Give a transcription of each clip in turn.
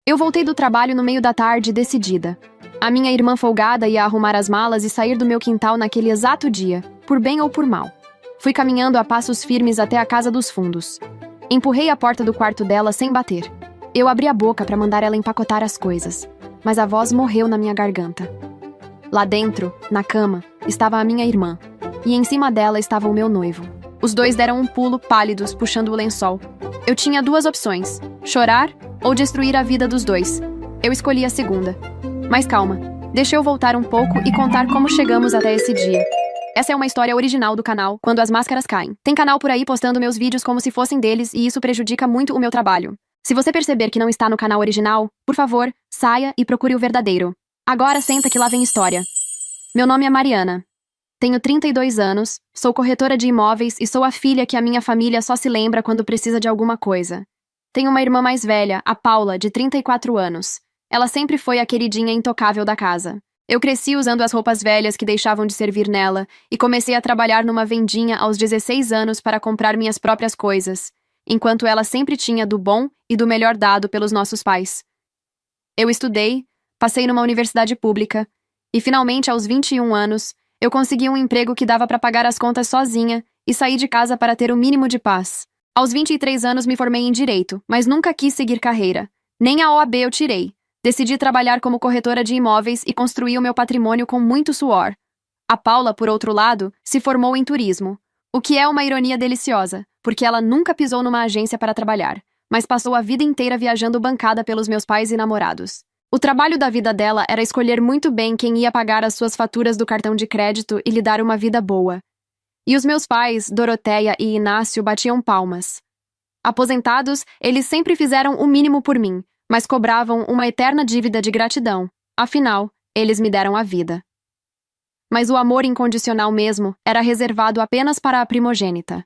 Eu voltei do trabalho no meio da tarde, decidida. A minha irmã folgada ia arrumar as malas e sair do meu quintal naquele exato dia, por bem ou por mal. Fui caminhando a passos firmes até a casa dos fundos. Empurrei a porta do quarto dela sem bater. Eu abri a boca para mandar ela empacotar as coisas, mas a voz morreu na minha garganta. Lá dentro, na cama, estava a minha irmã, e em cima dela estava o meu noivo. Os dois deram um pulo, pálidos, puxando o lençol. Eu tinha duas opções: chorar ou destruir a vida dos dois. Eu escolhi a segunda. Mas calma, deixa eu voltar um pouco e contar como chegamos até esse dia. Essa é uma história original do canal Quando as Máscaras Caem. Tem canal por aí postando meus vídeos como se fossem deles e isso prejudica muito o meu trabalho. Se você perceber que não está no canal original, por favor, saia e procure o verdadeiro. Agora senta que lá vem história. Meu nome é Mariana. Tenho 32 anos, sou corretora de imóveis e sou a filha que a minha família só se lembra quando precisa de alguma coisa. Tenho uma irmã mais velha, a Paula, de 34 anos. Ela sempre foi a queridinha intocável da casa. Eu cresci usando as roupas velhas que deixavam de servir nela e comecei a trabalhar numa vendinha aos 16 anos para comprar minhas próprias coisas, enquanto ela sempre tinha do bom e do melhor dado pelos nossos pais. Eu estudei, passei numa universidade pública e, finalmente, aos 21 anos, eu consegui um emprego que dava para pagar as contas sozinha e saí de casa para ter o mínimo de paz. Aos 23 anos me formei em Direito, mas nunca quis seguir carreira. Nem a OAB eu tirei. Decidi trabalhar como corretora de imóveis e construir o meu patrimônio com muito suor. A Paula, por outro lado, se formou em turismo, o que é uma ironia deliciosa, porque ela nunca pisou numa agência para trabalhar, mas passou a vida inteira viajando bancada pelos meus pais e namorados. O trabalho da vida dela era escolher muito bem quem ia pagar as suas faturas do cartão de crédito e lhe dar uma vida boa. E os meus pais, Doroteia e Inácio, batiam palmas. Aposentados, eles sempre fizeram o mínimo por mim, mas cobravam uma eterna dívida de gratidão. Afinal, eles me deram a vida. Mas o amor incondicional mesmo era reservado apenas para a primogênita.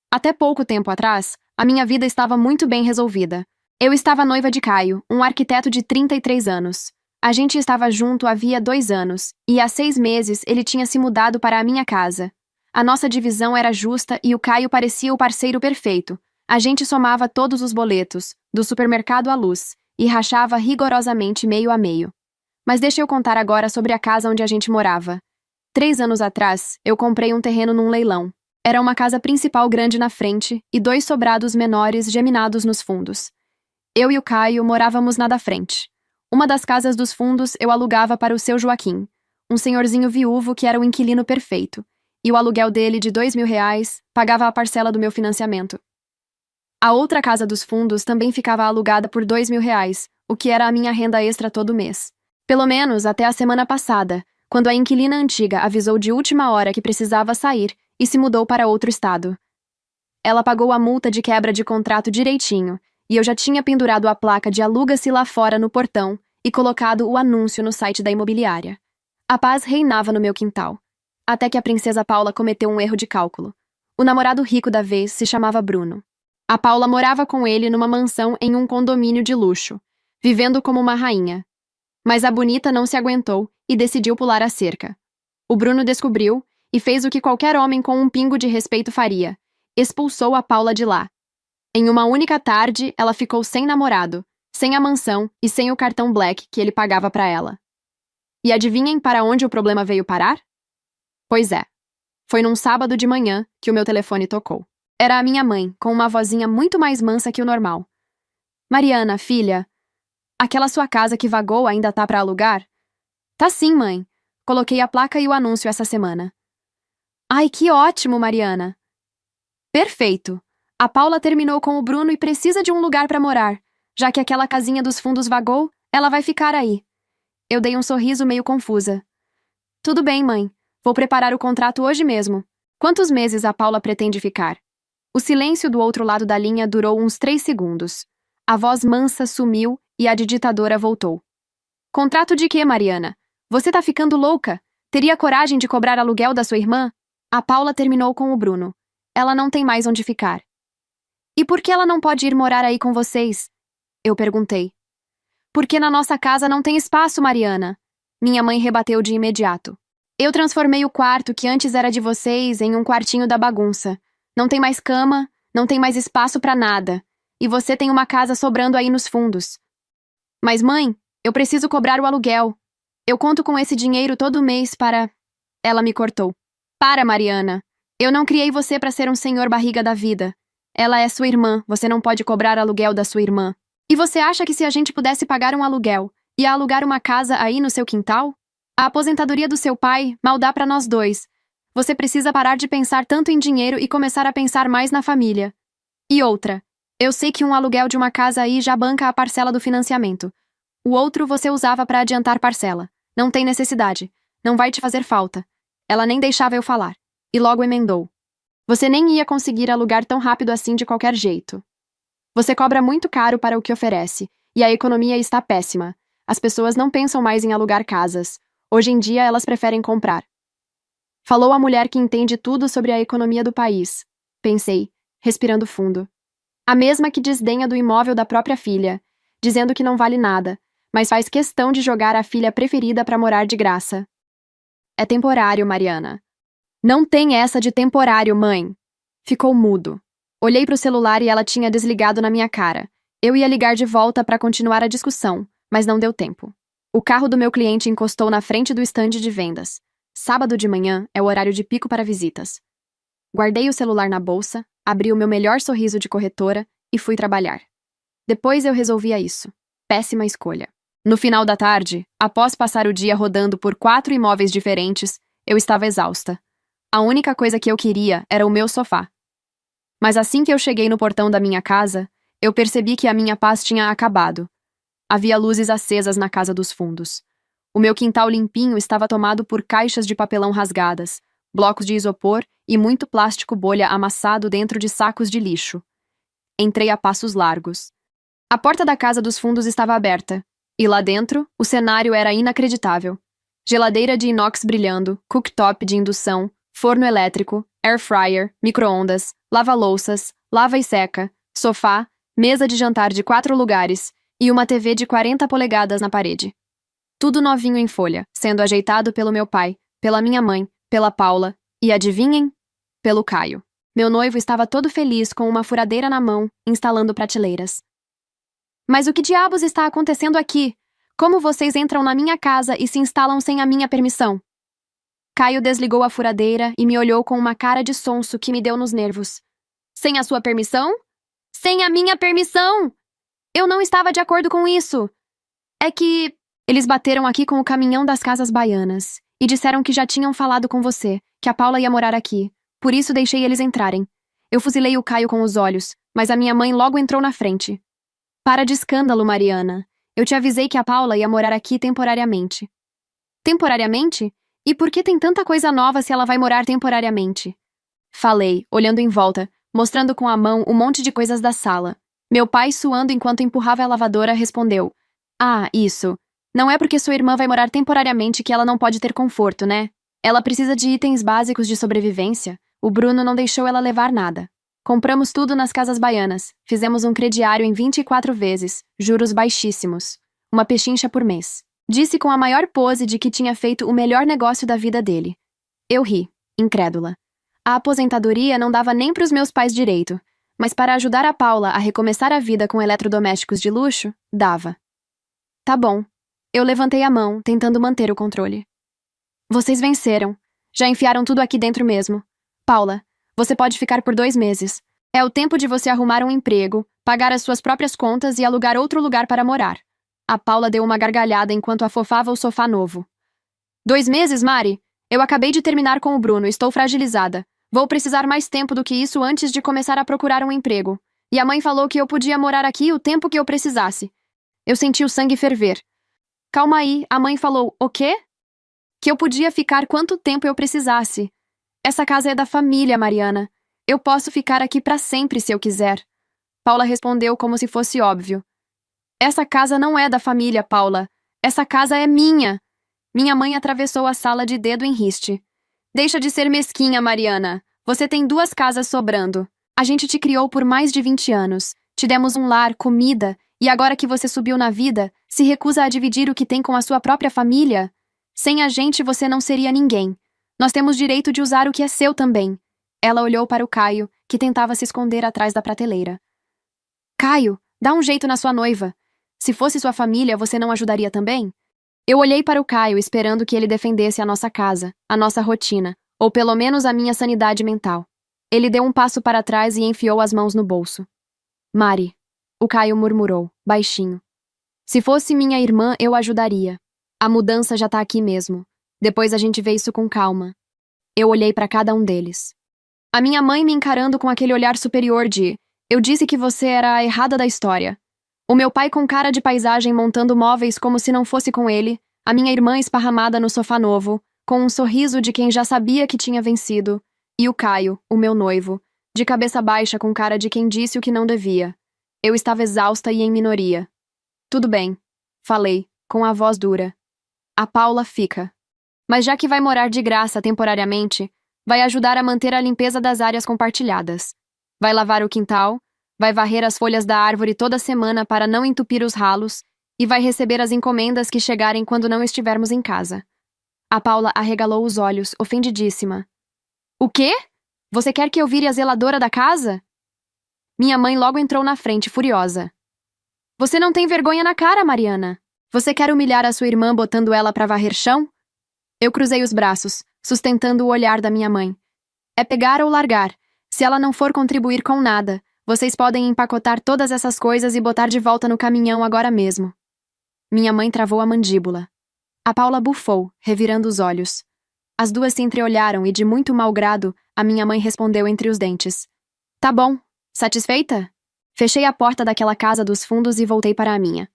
Até pouco tempo atrás, a minha vida estava muito bem resolvida. Eu estava noiva de Caio, um arquiteto de 33 anos. A gente estava junto havia 2 anos, e há 6 meses ele tinha se mudado para a minha casa. A nossa divisão era justa e o Caio parecia o parceiro perfeito. A gente somava todos os boletos, do supermercado à luz, e rachava rigorosamente meio a meio. Mas deixa eu contar agora sobre a casa onde a gente morava. 3 anos atrás, eu comprei um terreno num leilão. Era uma casa principal grande na frente e 2 sobrados menores geminados nos fundos. Eu e o Caio morávamos na da frente. Uma das casas dos fundos eu alugava para o seu Joaquim, um senhorzinho viúvo que era o inquilino perfeito, e o aluguel dele de R$ 2.000 pagava a parcela do meu financiamento. A outra casa dos fundos também ficava alugada por R$ 2.000, o que era a minha renda extra todo mês. Pelo menos até a semana passada, quando a inquilina antiga avisou de última hora que precisava sair e se mudou para outro estado. Ela pagou a multa de quebra de contrato direitinho, e eu já tinha pendurado a placa de aluga-se lá fora no portão e colocado o anúncio no site da imobiliária. A paz reinava no meu quintal, até que a princesa Paula cometeu um erro de cálculo. O namorado rico da vez se chamava Bruno. A Paula morava com ele numa mansão em um condomínio de luxo, vivendo como uma rainha. Mas a bonita não se aguentou e decidiu pular a cerca. O Bruno descobriu e fez o que qualquer homem com um pingo de respeito faria: expulsou a Paula de lá. Em uma única tarde, ela ficou sem namorado, sem a mansão e sem o cartão Black que ele pagava para ela. E adivinhem para onde o problema veio parar? Pois é, foi num sábado de manhã que o meu telefone tocou. Era a minha mãe, com uma vozinha muito mais mansa que o normal. Mariana, filha, aquela sua casa que vagou ainda tá para alugar? Tá sim, mãe. Coloquei a placa e o anúncio essa semana. Ai, que ótimo, Mariana. Perfeito. A Paula terminou com o Bruno e precisa de um lugar para morar. Já que aquela casinha dos fundos vagou, ela vai ficar aí. Eu dei um sorriso meio confusa. Tudo bem, mãe. Vou preparar o contrato hoje mesmo. Quantos meses a Paula pretende ficar? O silêncio do outro lado da linha durou uns 3 segundos. A voz mansa sumiu e a digitadora voltou. Contrato de quê, Mariana? Você tá ficando louca? Teria coragem de cobrar aluguel da sua irmã? A Paula terminou com o Bruno. Ela não tem mais onde ficar. E por que ela não pode ir morar aí com vocês? Eu perguntei. Porque na nossa casa não tem espaço, Mariana. Minha mãe rebateu de imediato. Eu transformei o quarto que antes era de vocês em um quartinho da bagunça. Não tem mais cama, não tem mais espaço pra nada. E você tem uma casa sobrando aí nos fundos. Mas mãe, eu preciso cobrar o aluguel. Eu conto com esse dinheiro todo mês para... Ela me cortou. Para, Mariana. Eu não criei você para ser um senhor barriga da vida. Ela é sua irmã, você não pode cobrar aluguel da sua irmã. E você acha que se a gente pudesse pagar um aluguel, ia alugar uma casa aí no seu quintal? A aposentadoria do seu pai mal dá para nós dois. Você precisa parar de pensar tanto em dinheiro e começar a pensar mais na família. E outra, eu sei que um aluguel de uma casa aí já banca a parcela do financiamento. O outro você usava para adiantar parcela. Não tem necessidade. Não vai te fazer falta. Ela nem deixava eu falar. E logo emendou. Você nem ia conseguir alugar tão rápido assim de qualquer jeito. Você cobra muito caro para o que oferece, e a economia está péssima. As pessoas não pensam mais em alugar casas. Hoje em dia elas preferem comprar. Falou a mulher que entende tudo sobre a economia do país. Pensei, respirando fundo. A mesma que desdenha do imóvel da própria filha, dizendo que não vale nada, mas faz questão de jogar a filha preferida para morar de graça. É temporário, Mariana. Não tem essa de temporário, mãe. Ficou mudo. Olhei para o celular e ela tinha desligado na minha cara. Eu ia ligar de volta para continuar a discussão, mas não deu tempo. O carro do meu cliente encostou na frente do estande de vendas. Sábado de manhã é o horário de pico para visitas. Guardei o celular na bolsa, abri o meu melhor sorriso de corretora e fui trabalhar. Depois eu resolvia isso. Péssima escolha. No final da tarde, após passar o dia rodando por 4 imóveis diferentes, eu estava exausta. A única coisa que eu queria era o meu sofá. Mas assim que eu cheguei no portão da minha casa, eu percebi que a minha paz tinha acabado. Havia luzes acesas na casa dos fundos. O meu quintal limpinho estava tomado por caixas de papelão rasgadas, blocos de isopor e muito plástico bolha amassado dentro de sacos de lixo. Entrei a passos largos. A porta da casa dos fundos estava aberta, e lá dentro, o cenário era inacreditável. Geladeira de inox brilhando, cooktop de indução, forno elétrico, air fryer, micro-ondas, lava-louças, lava e seca, sofá, mesa de jantar de 4 lugares e uma TV de 40 polegadas na parede. Tudo novinho em folha, sendo ajeitado pelo meu pai, pela minha mãe, pela Paula e, adivinhem? Pelo Caio. Meu noivo estava todo feliz com uma furadeira na mão, instalando prateleiras. Mas o que diabos está acontecendo aqui? Como vocês entram na minha casa e se instalam sem a minha permissão? Caio desligou a furadeira e me olhou com uma cara de sonso que me deu nos nervos. Sem a sua permissão? Sem a minha permissão! Eu não estava de acordo com isso. É que... Eles bateram aqui com o caminhão das casas baianas e disseram que já tinham falado com você, que a Paula ia morar aqui. Por isso deixei eles entrarem. Eu fuzilei o Caio com os olhos, mas a minha mãe logo entrou na frente. Para de escândalo, Mariana. Eu te avisei que a Paula ia morar aqui temporariamente. Temporariamente? E por que tem tanta coisa nova se ela vai morar temporariamente? Falei, olhando em volta, mostrando com a mão um monte de coisas da sala. Meu pai, suando enquanto empurrava a lavadora, respondeu: Ah, isso. Não é porque sua irmã vai morar temporariamente que ela não pode ter conforto, né? Ela precisa de itens básicos de sobrevivência. O Bruno não deixou ela levar nada. Compramos tudo nas casas baianas. Fizemos um crediário em 24 vezes, juros baixíssimos. Uma pechincha por mês. Disse com a maior pose de que tinha feito o melhor negócio da vida dele. Eu ri, incrédula. A aposentadoria não dava nem para os meus pais direito, mas para ajudar a Paula a recomeçar a vida com eletrodomésticos de luxo, dava. Tá bom. Eu levantei a mão, tentando manter o controle. Vocês venceram. Já enfiaram tudo aqui dentro mesmo. Paula, você pode ficar por 2 meses. É o tempo de você arrumar um emprego, pagar as suas próprias contas e alugar outro lugar para morar. A Paula deu uma gargalhada enquanto afofava o sofá novo. 2 meses, Mari? Eu acabei de terminar com o Bruno, estou fragilizada. Vou precisar mais tempo do que isso antes de começar a procurar um emprego. E a mãe falou que eu podia morar aqui o tempo que eu precisasse. Eu senti o sangue ferver. Calma aí, a mãe falou, o quê? Que eu podia ficar quanto tempo eu precisasse. Essa casa é da família, Mariana. Eu posso ficar aqui para sempre se eu quiser. Paula respondeu como se fosse óbvio. Essa casa não é da família, Paula. Essa casa é minha. Minha mãe atravessou a sala de dedo em riste. Deixa de ser mesquinha, Mariana. Você tem 2 casas sobrando. A gente te criou por mais de 20 anos. Te demos um lar, comida, e agora que você subiu na vida, se recusa a dividir o que tem com a sua própria família? Sem a gente, você não seria ninguém. Nós temos direito de usar o que é seu também. Ela olhou para o Caio, que tentava se esconder atrás da prateleira. Caio, dá um jeito na sua noiva. Se fosse sua família, você não ajudaria também? Eu olhei para o Caio esperando que ele defendesse a nossa casa, a nossa rotina, ou pelo menos a minha sanidade mental. Ele deu um passo para trás e enfiou as mãos no bolso. Mari, o Caio murmurou, baixinho. Se fosse minha irmã, eu ajudaria. A mudança já tá aqui mesmo. Depois a gente vê isso com calma. Eu olhei para cada um deles. A minha mãe me encarando com aquele olhar superior de: eu disse que você era a errada da história. O meu pai com cara de paisagem montando móveis como se não fosse com ele, a minha irmã esparramada no sofá novo, com um sorriso de quem já sabia que tinha vencido, e o Caio, o meu noivo, de cabeça baixa com cara de quem disse o que não devia. Eu estava exausta e em minoria. Tudo bem, falei, com a voz dura. A Paula fica. Mas já que vai morar de graça temporariamente, vai ajudar a manter a limpeza das áreas compartilhadas. Vai lavar o quintal, vai varrer as folhas da árvore toda semana para não entupir os ralos e vai receber as encomendas que chegarem quando não estivermos em casa. A Paula arregalou os olhos, ofendidíssima. O quê? Você quer que eu vire a zeladora da casa? Minha mãe logo entrou na frente, furiosa. Você não tem vergonha na cara, Mariana? Você quer humilhar a sua irmã botando ela para varrer chão? Eu cruzei os braços, sustentando o olhar da minha mãe. É pegar ou largar. Se ela não for contribuir com nada, vocês podem empacotar todas essas coisas e botar de volta no caminhão agora mesmo. Minha mãe travou a mandíbula. A Paula bufou, revirando os olhos. As duas se entreolharam e, de muito mau grado, a minha mãe respondeu entre os dentes. Tá bom. Satisfeita? Fechei a porta daquela casa dos fundos e voltei para a minha.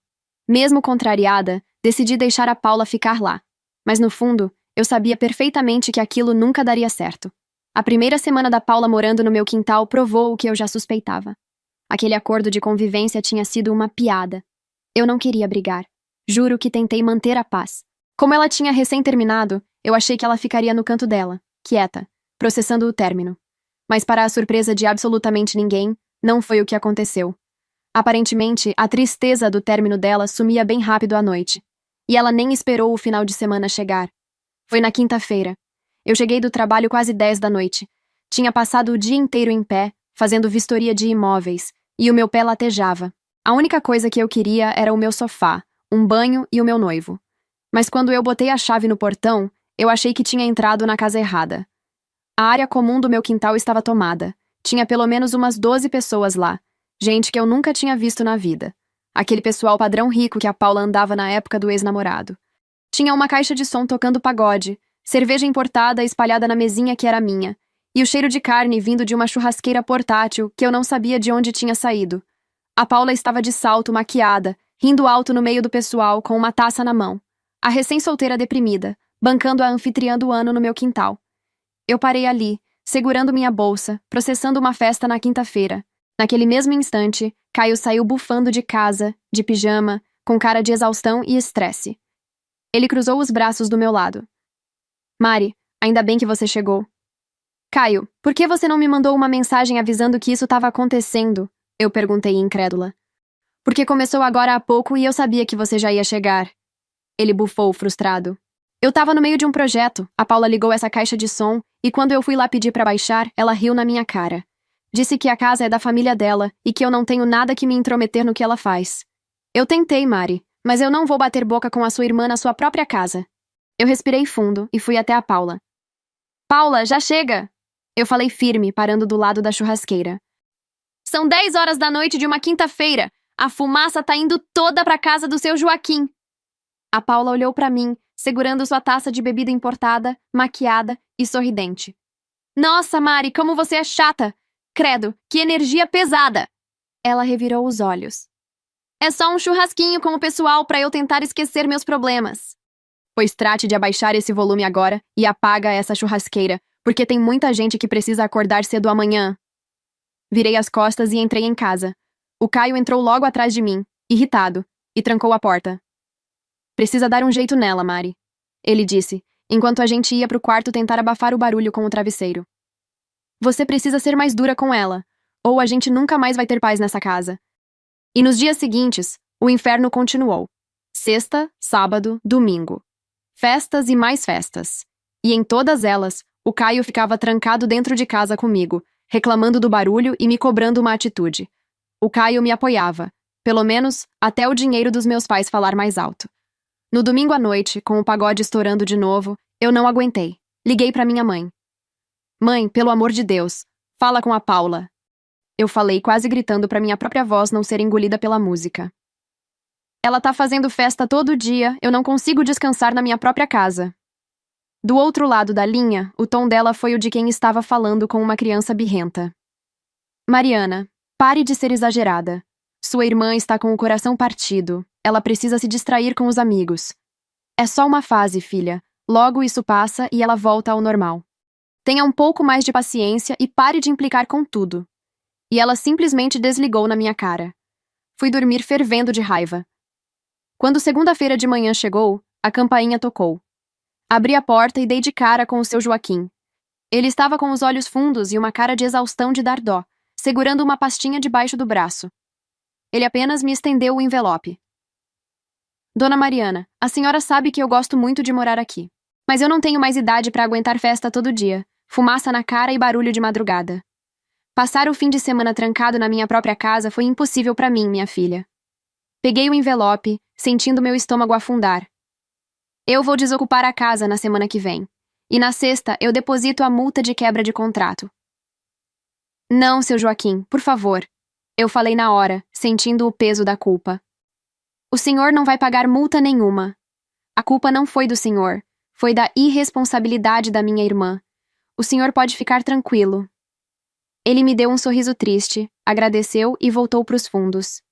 Mesmo contrariada, decidi deixar a Paula ficar lá. Mas no fundo, eu sabia perfeitamente que aquilo nunca daria certo. A primeira semana da Paula morando no meu quintal provou o que eu já suspeitava. Aquele acordo de convivência tinha sido uma piada. Eu não queria brigar. Juro que tentei manter a paz. Como ela tinha recém-terminado, eu achei que ela ficaria no canto dela, quieta, processando o término. Mas para a surpresa de absolutamente ninguém, não foi o que aconteceu. Aparentemente, a tristeza do término dela sumia bem rápido à noite. E ela nem esperou o final de semana chegar. Foi na quinta-feira. Eu cheguei do trabalho quase 10 da noite. Tinha passado o dia inteiro em pé, fazendo vistoria de imóveis, e o meu pé latejava. A única coisa que eu queria era o meu sofá, um banho e o meu noivo. Mas quando eu botei a chave no portão, eu achei que tinha entrado na casa errada. A área comum do meu quintal estava tomada. Tinha pelo menos umas 12 pessoas lá. Gente que eu nunca tinha visto na vida. Aquele pessoal padrão rico que a Paula andava na época do ex-namorado. Tinha uma caixa de som tocando pagode, cerveja importada espalhada na mesinha que era minha, e o cheiro de carne vindo de uma churrasqueira portátil que eu não sabia de onde tinha saído. A Paula estava de salto, maquiada, rindo alto no meio do pessoal, com uma taça na mão. A recém-solteira deprimida, bancando a anfitriã do ano no meu quintal. Eu parei ali, segurando minha bolsa, processando uma festa na quinta-feira. Naquele mesmo instante, Caio saiu bufando de casa, de pijama, com cara de exaustão e estresse. Ele cruzou os braços do meu lado. Mari, ainda bem que você chegou. Caio, por que você não me mandou uma mensagem avisando que isso estava acontecendo? Eu perguntei incrédula. Porque começou agora há pouco e eu sabia que você já ia chegar. Ele bufou, frustrado. Eu tava no meio de um projeto, a Paula ligou essa caixa de som, e quando eu fui lá pedir pra baixar, ela riu na minha cara. Disse que a casa é da família dela e que eu não tenho nada que me intrometer no que ela faz. Eu tentei, Mari, mas eu não vou bater boca com a sua irmã na sua própria casa. Eu respirei fundo e fui até a Paula. Paula, já chega! Eu falei firme, parando do lado da churrasqueira. São 10 horas da noite de uma quinta-feira. A fumaça tá indo toda pra casa do seu Joaquim. A Paula olhou pra mim, segurando sua taça de bebida importada, maquiada e sorridente. Nossa, Mari, como você é chata! Credo, que energia pesada! Ela revirou os olhos. É só um churrasquinho com o pessoal pra eu tentar esquecer meus problemas. Pois trate de abaixar esse volume agora e apaga essa churrasqueira, porque tem muita gente que precisa acordar cedo amanhã. Virei as costas e entrei em casa. O Caio entrou logo atrás de mim, irritado, e trancou a porta. Precisa dar um jeito nela, Mari. Ele disse, enquanto a gente ia pro quarto tentar abafar o barulho com o travesseiro. Você precisa ser mais dura com ela, ou a gente nunca mais vai ter paz nessa casa. E nos dias seguintes, o inferno continuou. Sexta, sábado, domingo. Festas e mais festas. E em todas elas, o Caio ficava trancado dentro de casa comigo, reclamando do barulho e me cobrando uma atitude. O Caio me apoiava, Pelo menos, até o dinheiro dos meus pais falar mais alto. No domingo à noite, com o pagode estourando de novo, eu não aguentei. Liguei para minha mãe. Mãe, pelo amor de Deus, fala com a Paula. Eu falei quase gritando para minha própria voz não ser engolida pela música. Ela tá fazendo festa todo dia, eu não consigo descansar na minha própria casa. Do outro lado da linha, o tom dela foi o de quem estava falando com uma criança birrenta. Mariana, pare de ser exagerada. Sua irmã está com o coração partido. Ela precisa se distrair com os amigos. É só uma fase, filha. Logo isso passa e ela volta ao normal. Tenha um pouco mais de paciência e pare de implicar com tudo. E ela simplesmente desligou na minha cara. Fui dormir fervendo de raiva. Quando segunda-feira de manhã chegou, a campainha tocou. Abri a porta e dei de cara com o seu Joaquim. Ele estava com os olhos fundos e uma cara de exaustão de dar dó, segurando uma pastinha debaixo do braço. Ele apenas me estendeu o envelope. Dona Mariana, a senhora sabe que eu gosto muito de morar aqui. Mas eu não tenho mais idade para aguentar festa todo dia, fumaça na cara e barulho de madrugada. Passar o fim de semana trancado na minha própria casa foi impossível para mim, minha filha. Peguei o envelope, sentindo meu estômago afundar. Eu vou desocupar a casa na semana que vem. E na sexta eu deposito a multa de quebra de contrato. Não, seu Joaquim, por favor. Eu falei na hora, sentindo o peso da culpa. O senhor não vai pagar multa nenhuma. A culpa não foi do senhor. Foi da irresponsabilidade da minha irmã. O senhor pode ficar tranquilo. Ele me deu um sorriso triste, agradeceu e voltou para os fundos.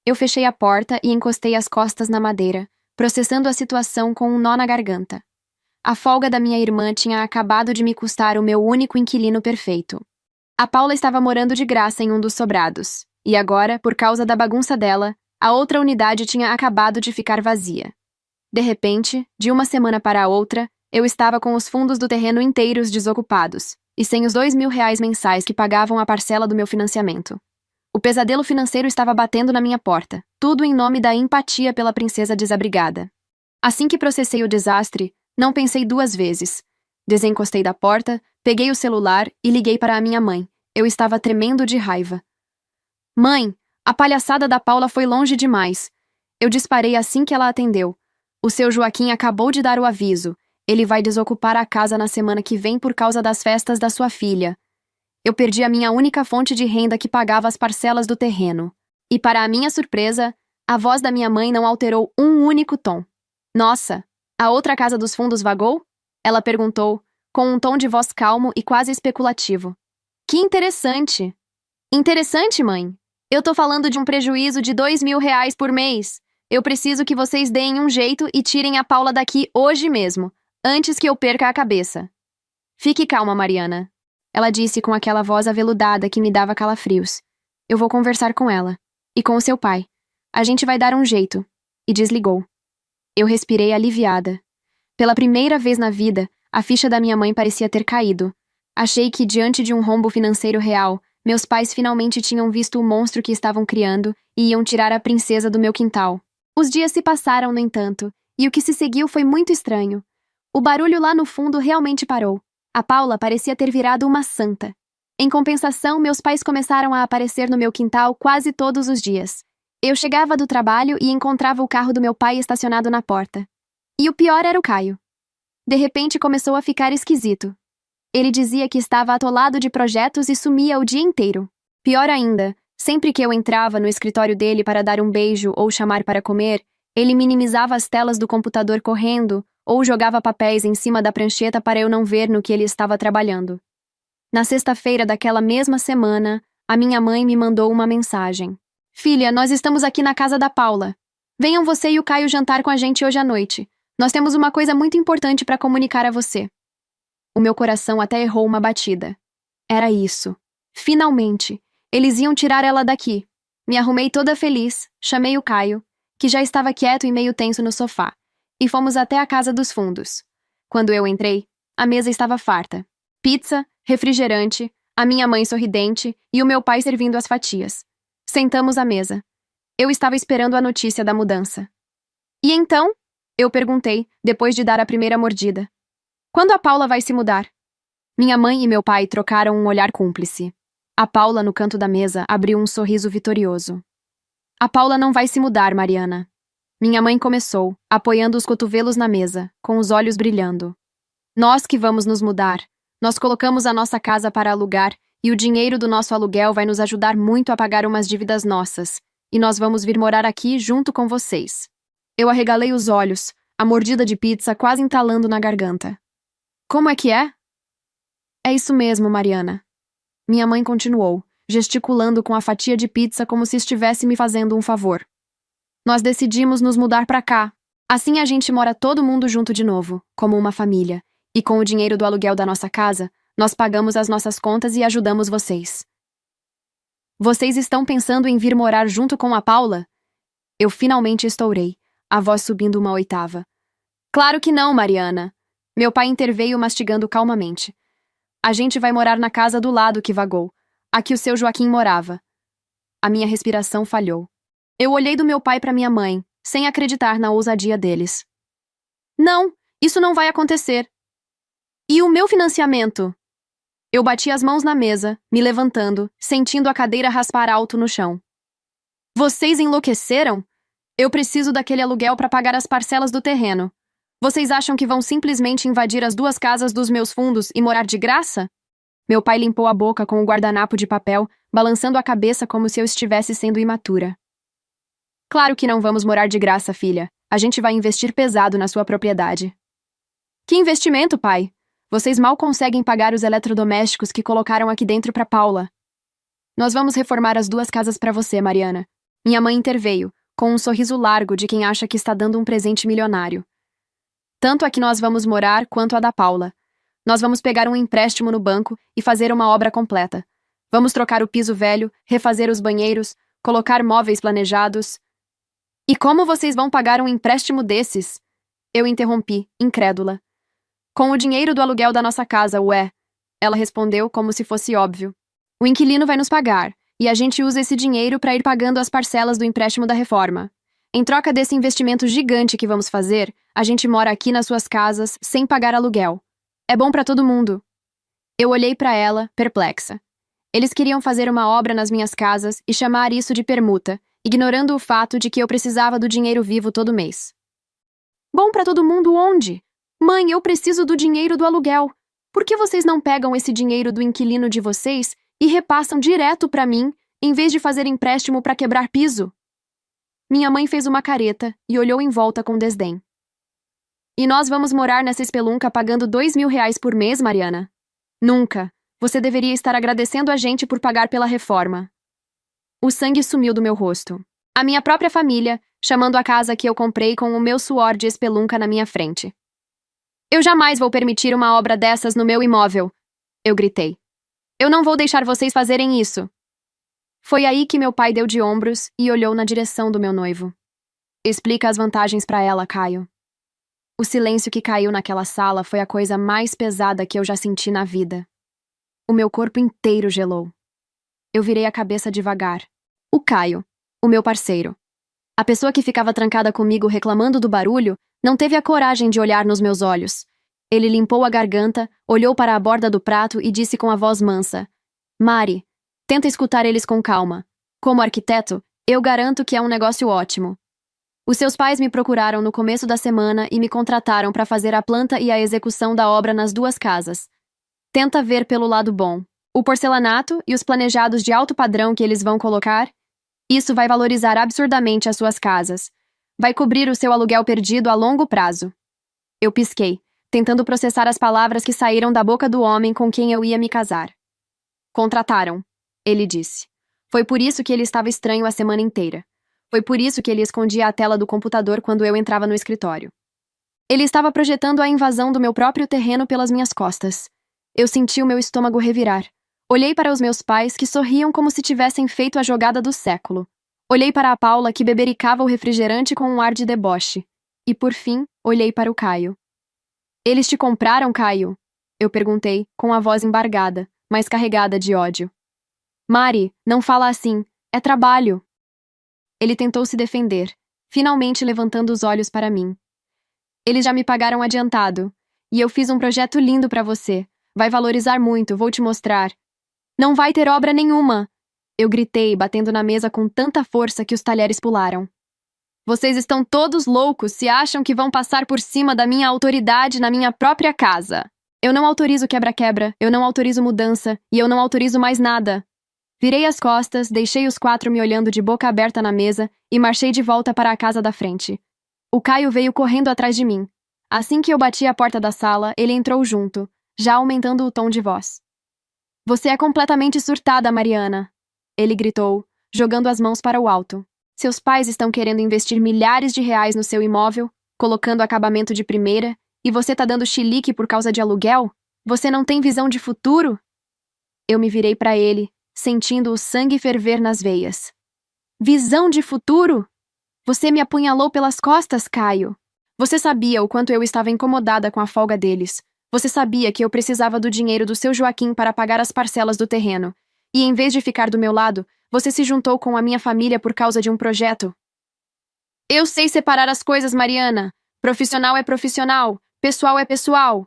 Eu fechei a porta e encostei as costas na madeira, processando a situação com um nó na garganta. A folga da minha irmã tinha acabado de me custar o meu único inquilino perfeito. A Paula estava morando de graça em um dos sobrados, e agora, por causa da bagunça dela, a outra unidade tinha acabado de ficar vazia. De repente, de uma semana para a outra, eu estava com os fundos do terreno inteiros desocupados, e sem os R$ 2.000 mensais que pagavam a parcela do meu financiamento. O pesadelo financeiro estava batendo na minha porta, tudo em nome da empatia pela princesa desabrigada. Assim que processei o desastre, não pensei duas vezes. Desencostei da porta, peguei o celular e liguei para a minha mãe. Eu estava tremendo de raiva. Mãe, a palhaçada da Paula foi longe demais. Eu disparei assim que ela atendeu. O seu Joaquim acabou de dar o aviso. Ele vai desocupar a casa na semana que vem por causa das festas da sua filha. Eu perdi a minha única fonte de renda que pagava as parcelas do terreno. E para a minha surpresa, a voz da minha mãe não alterou um único tom. Nossa, a outra casa dos fundos vagou? Ela perguntou, com um tom de voz calmo e quase especulativo. Que interessante! Interessante, mãe? Eu tô falando de um prejuízo de R$ 2.000 por mês. Eu preciso que vocês deem um jeito e tirem a Paula daqui hoje mesmo, antes que eu perca a cabeça. Fique calma, Mariana. Ela disse com aquela voz aveludada que me dava calafrios. Eu vou conversar com ela. E com o seu pai. A gente vai dar um jeito. E desligou. Eu respirei aliviada. Pela primeira vez na vida, a ficha da minha mãe parecia ter caído. Achei que, diante de um rombo financeiro real, meus pais finalmente tinham visto o monstro que estavam criando e iam tirar a princesa do meu quintal. Os dias se passaram, no entanto, e o que se seguiu foi muito estranho. O barulho lá no fundo realmente parou. A Paula parecia ter virado uma santa. Em compensação, meus pais começaram a aparecer no meu quintal quase todos os dias. Eu chegava do trabalho e encontrava o carro do meu pai estacionado na porta. E o pior era o Caio. De repente começou a ficar esquisito. Ele dizia que estava atolado de projetos e sumia o dia inteiro. Pior ainda, sempre que eu entrava no escritório dele para dar um beijo ou chamar para comer, ele minimizava as telas do computador correndo ou jogava papéis em cima da prancheta para eu não ver no que ele estava trabalhando. Na sexta-feira daquela mesma semana, a minha mãe me mandou uma mensagem. Filha, nós estamos aqui na casa da Paula. Venham você e o Caio jantar com a gente hoje à noite. Nós temos uma coisa muito importante para comunicar a você. O meu coração até errou uma batida. Era isso. Finalmente, eles iam tirar ela daqui. Me arrumei toda feliz, chamei o Caio, que já estava quieto e meio tenso no sofá, e fomos até a casa dos fundos. Quando eu entrei, a mesa estava farta. Pizza, refrigerante, a minha mãe sorridente e o meu pai servindo as fatias. Sentamos à mesa. Eu estava esperando a notícia da mudança. E então? Eu perguntei, depois de dar a primeira mordida. Quando a Paula vai se mudar? Minha mãe e meu pai trocaram um olhar cúmplice. A Paula, no canto da mesa, abriu um sorriso vitorioso. A Paula não vai se mudar, Mariana. Minha mãe começou, apoiando os cotovelos na mesa, com os olhos brilhando. Nós que vamos nos mudar. Nós colocamos a nossa casa para alugar e o dinheiro do nosso aluguel vai nos ajudar muito a pagar umas dívidas nossas. E nós vamos vir morar aqui junto com vocês. Eu arregalei os olhos, a mordida de pizza quase entalando na garganta. Como é que é? É isso mesmo, Mariana. Minha mãe continuou, gesticulando com a fatia de pizza como se estivesse me fazendo um favor. Nós decidimos nos mudar pra cá. Assim a gente mora todo mundo junto de novo, como uma família. E com o dinheiro do aluguel da nossa casa, nós pagamos as nossas contas e ajudamos vocês. Vocês estão pensando em vir morar junto com a Paula? Eu finalmente estourei, a voz subindo uma oitava. Claro que não, Mariana. Meu pai interveio mastigando calmamente. A gente vai morar na casa do lado que vagou. A que o seu Joaquim morava. A minha respiração falhou. Eu olhei do meu pai para minha mãe, sem acreditar na ousadia deles. Não, isso não vai acontecer. E o meu financiamento? Eu bati as mãos na mesa, me levantando, sentindo a cadeira raspar alto no chão. Vocês enlouqueceram? Eu preciso daquele aluguel para pagar as parcelas do terreno. Vocês acham que vão simplesmente invadir as duas casas dos meus fundos e morar de graça? Meu pai limpou a boca com o guardanapo de papel, balançando a cabeça como se eu estivesse sendo imatura. Claro que não vamos morar de graça, filha. A gente vai investir pesado na sua propriedade. Que investimento, pai? Vocês mal conseguem pagar os eletrodomésticos que colocaram aqui dentro para Paula. Nós vamos reformar as duas casas para você, Mariana. Minha mãe interveio, com um sorriso largo de quem acha que está dando um presente milionário. Tanto a que nós vamos morar quanto a da Paula. Nós vamos pegar um empréstimo no banco e fazer uma obra completa. Vamos trocar o piso velho, refazer os banheiros, colocar móveis planejados. E como vocês vão pagar um empréstimo desses? Eu interrompi, incrédula. Com o dinheiro do aluguel da nossa casa, ué. Ela respondeu como se fosse óbvio. O inquilino vai nos pagar, e a gente usa esse dinheiro para ir pagando as parcelas do empréstimo da reforma. Em troca desse investimento gigante que vamos fazer, a gente mora aqui nas suas casas, sem pagar aluguel. É bom para todo mundo. Eu olhei para ela, perplexa. Eles queriam fazer uma obra nas minhas casas e chamar isso de permuta, ignorando o fato de que eu precisava do dinheiro vivo todo mês. Bom para todo mundo onde? Mãe, eu preciso do dinheiro do aluguel. Por que vocês não pegam esse dinheiro do inquilino de vocês e repassam direto para mim, em vez de fazer empréstimo para quebrar piso? Minha mãe fez uma careta e olhou em volta com desdém. E nós vamos morar nessa espelunca pagando R$ 2.000 por mês, Mariana? Nunca. Você deveria estar agradecendo a gente por pagar pela reforma. O sangue sumiu do meu rosto. A minha própria família, chamando a casa que eu comprei com o meu suor de espelunca na minha frente. Eu jamais vou permitir uma obra dessas no meu imóvel, eu gritei. Eu não vou deixar vocês fazerem isso. Foi aí que meu pai deu de ombros e olhou na direção do meu noivo. Explica as vantagens para ela, Caio. O silêncio que caiu naquela sala foi a coisa mais pesada que eu já senti na vida. O meu corpo inteiro gelou. Eu virei a cabeça devagar. O Caio, o meu parceiro. A pessoa que ficava trancada comigo reclamando do barulho não teve a coragem de olhar nos meus olhos. Ele limpou a garganta, olhou para a borda do prato e disse com a voz mansa: Mari, tenta escutar eles com calma. Como arquiteto, eu garanto que é um negócio ótimo. Os seus pais me procuraram no começo da semana e me contrataram para fazer a planta e a execução da obra nas duas casas. Tenta ver pelo lado bom. O porcelanato e os planejados de alto padrão que eles vão colocar, isso vai valorizar absurdamente as suas casas. Vai cobrir o seu aluguel perdido a longo prazo. Eu pisquei, tentando processar as palavras que saíram da boca do homem com quem eu ia me casar. Contrataram, ele disse. Foi por isso que ele estava estranho a semana inteira. Foi por isso que ele escondia a tela do computador quando eu entrava no escritório. Ele estava projetando a invasão do meu próprio terreno pelas minhas costas. Eu senti o meu estômago revirar. Olhei para os meus pais, que sorriam como se tivessem feito a jogada do século. Olhei para a Paula, que bebericava o refrigerante com um ar de deboche. E, por fim, olhei para o Caio. Eles te compraram, Caio? Eu perguntei, com a voz embargada, mas carregada de ódio. Mari, não fala assim. É trabalho. Ele tentou se defender, finalmente levantando os olhos para mim. Eles já me pagaram adiantado. E eu fiz um projeto lindo para você. Vai valorizar muito, vou te mostrar. Não vai ter obra nenhuma. Eu gritei, batendo na mesa com tanta força que os talheres pularam. Vocês estão todos loucos se acham que vão passar por cima da minha autoridade na minha própria casa. Eu não autorizo quebra-quebra, eu não autorizo mudança e eu não autorizo mais nada. Virei as costas, deixei os 4 me olhando de boca aberta na mesa e marchei de volta para a casa da frente. O Caio veio correndo atrás de mim. Assim que eu bati a porta da sala, ele entrou junto, já aumentando o tom de voz. Você é completamente surtada, Mariana. Ele gritou, jogando as mãos para o alto. Seus pais estão querendo investir milhares de reais no seu imóvel, colocando acabamento de primeira, e você tá dando chilique por causa de aluguel? Você não tem visão de futuro? Eu me virei para ele, sentindo o sangue ferver nas veias. Visão de futuro? Você me apunhalou pelas costas, Caio. Você sabia o quanto eu estava incomodada com a folga deles. Você sabia que eu precisava do dinheiro do seu Joaquim para pagar as parcelas do terreno. E em vez de ficar do meu lado, você se juntou com a minha família por causa de um projeto. Eu sei separar as coisas, Mariana. Profissional é profissional, pessoal é pessoal.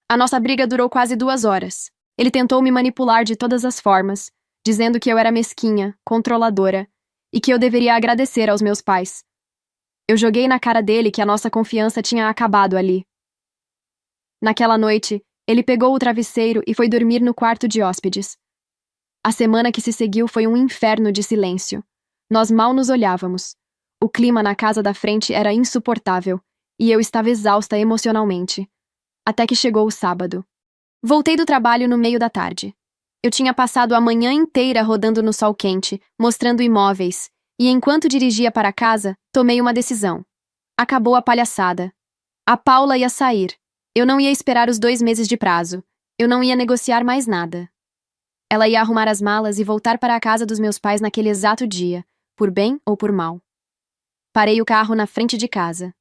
A nossa briga durou quase 2 horas. Ele tentou me manipular de todas as formas, dizendo que eu era mesquinha, controladora, e que eu deveria agradecer aos meus pais. Eu joguei na cara dele que a nossa confiança tinha acabado ali. Naquela noite, ele pegou o travesseiro e foi dormir no quarto de hóspedes. A semana que se seguiu foi um inferno de silêncio. Nós mal nos olhávamos. O clima na casa da frente era insuportável, e eu estava exausta emocionalmente. Até que chegou o sábado. Voltei do trabalho no meio da tarde. Eu tinha passado a manhã inteira rodando no sol quente, mostrando imóveis, e enquanto dirigia para casa, tomei uma decisão. Acabou a palhaçada. A Paula ia sair. Eu não ia esperar os 2 meses de prazo. Eu não ia negociar mais nada. Ela ia arrumar as malas e voltar para a casa dos meus pais naquele exato dia, por bem ou por mal. Parei o carro na frente de casa.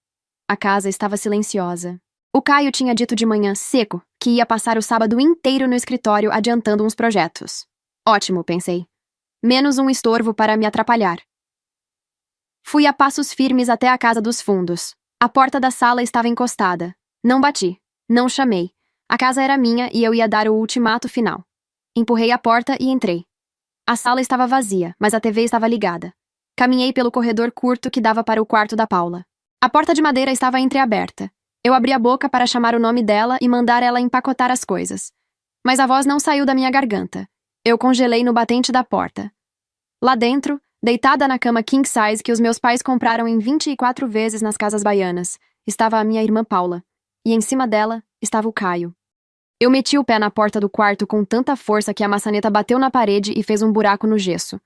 A casa estava silenciosa. O Caio tinha dito de manhã, seco, que ia passar o sábado inteiro no escritório adiantando uns projetos. Ótimo, pensei. Menos um estorvo para me atrapalhar. Fui a passos firmes até a casa dos fundos. A porta da sala estava encostada. Não bati. Não chamei. A casa era minha e eu ia dar o ultimato final. Empurrei a porta e entrei. A sala estava vazia, mas a TV estava ligada. Caminhei pelo corredor curto que dava para o quarto da Paula. A porta de madeira estava entreaberta. Eu abri a boca para chamar o nome dela e mandar ela empacotar as coisas. Mas a voz não saiu da minha garganta. Eu congelei no batente da porta. Lá dentro, deitada na cama king size que os meus pais compraram em 24 vezes nas casas baianas, estava a minha irmã Paula. E em cima dela estava o Caio. Eu meti o pé na porta do quarto com tanta força que a maçaneta bateu na parede e fez um buraco no gesso.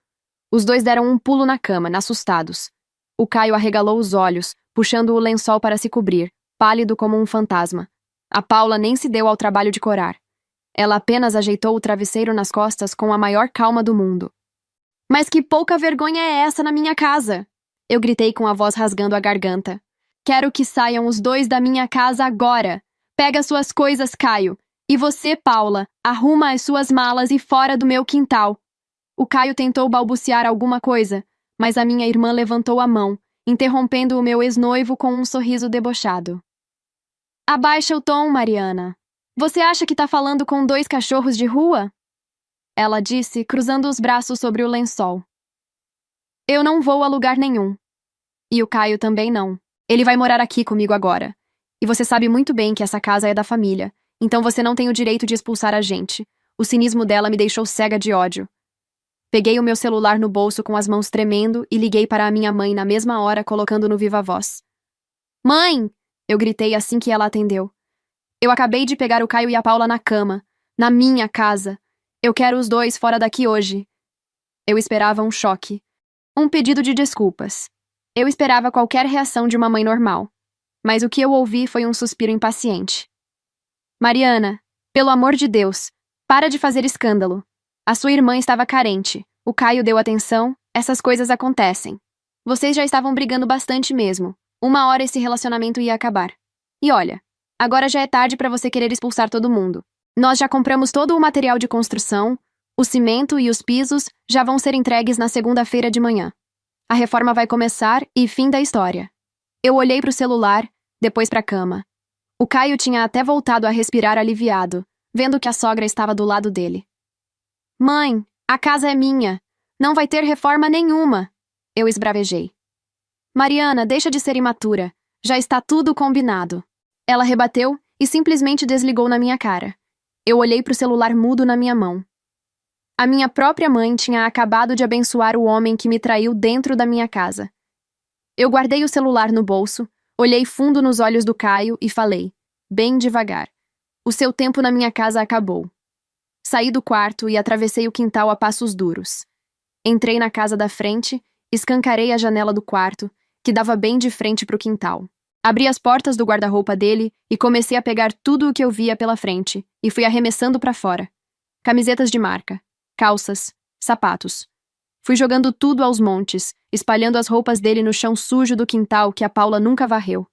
Os dois deram um pulo na cama, assustados. O Caio arregalou os olhos, puxando o lençol para se cobrir, pálido como um fantasma. A Paula nem se deu ao trabalho de corar. Ela apenas ajeitou o travesseiro nas costas com a maior calma do mundo. Mas que pouca vergonha é essa na minha casa? Eu gritei com a voz rasgando a garganta. Quero que saiam os 2 da minha casa agora. Pega suas coisas, Caio. E você, Paula, arruma as suas malas e fora do meu quintal. O Caio tentou balbuciar alguma coisa, mas a minha irmã levantou a mão, interrompendo o meu ex-noivo com um sorriso debochado. Abaixa o tom, Mariana. Você acha que tá falando com 2 cachorros de rua? Ela disse, cruzando os braços sobre o lençol. Eu não vou a lugar nenhum. E o Caio também não. Ele vai morar aqui comigo agora. E você sabe muito bem que essa casa é da família. Então você não tem o direito de expulsar a gente. O cinismo dela me deixou cega de ódio. Peguei o meu celular no bolso com as mãos tremendo e liguei para a minha mãe na mesma hora, colocando no viva-voz. Mãe! Eu gritei assim que ela atendeu. Eu acabei de pegar o Caio e a Paula na cama. Na minha casa. Eu quero os 2 fora daqui hoje. Eu esperava um choque. Um pedido de desculpas. Eu esperava qualquer reação de uma mãe normal. Mas o que eu ouvi foi um suspiro impaciente. Mariana, pelo amor de Deus, para de fazer escândalo. A sua irmã estava carente, o Caio deu atenção, essas coisas acontecem. Vocês já estavam brigando bastante mesmo. Uma hora esse relacionamento ia acabar. E olha, agora já é tarde para você querer expulsar todo mundo. Nós já compramos todo o material de construção, o cimento e os pisos já vão ser entregues na segunda-feira de manhã. A reforma vai começar e fim da história. Eu olhei para o celular, depois para a cama. O Caio tinha até voltado a respirar aliviado, vendo que a sogra estava do lado dele. Mãe, A casa é minha. Não vai ter reforma nenhuma. Eu esbravejei. Mariana, deixa de ser imatura. Já está tudo combinado. Ela rebateu e simplesmente desligou na minha cara. Eu olhei para o celular mudo na minha mão. A minha própria mãe tinha acabado de abençoar o homem que me traiu dentro da minha casa. Eu guardei o celular no bolso, olhei fundo nos olhos do Caio e falei, bem devagar. O seu tempo na minha casa acabou. Saí do quarto e atravessei o quintal a passos duros. Entrei na casa da frente, escancarei a janela do quarto, que dava bem de frente para o quintal. Abri as portas do guarda-roupa dele e comecei a pegar tudo o que eu via pela frente e fui arremessando para fora. Camisetas de marca, calças, sapatos. Fui jogando tudo aos montes, espalhando as roupas dele no chão sujo do quintal que a Paula nunca varreu.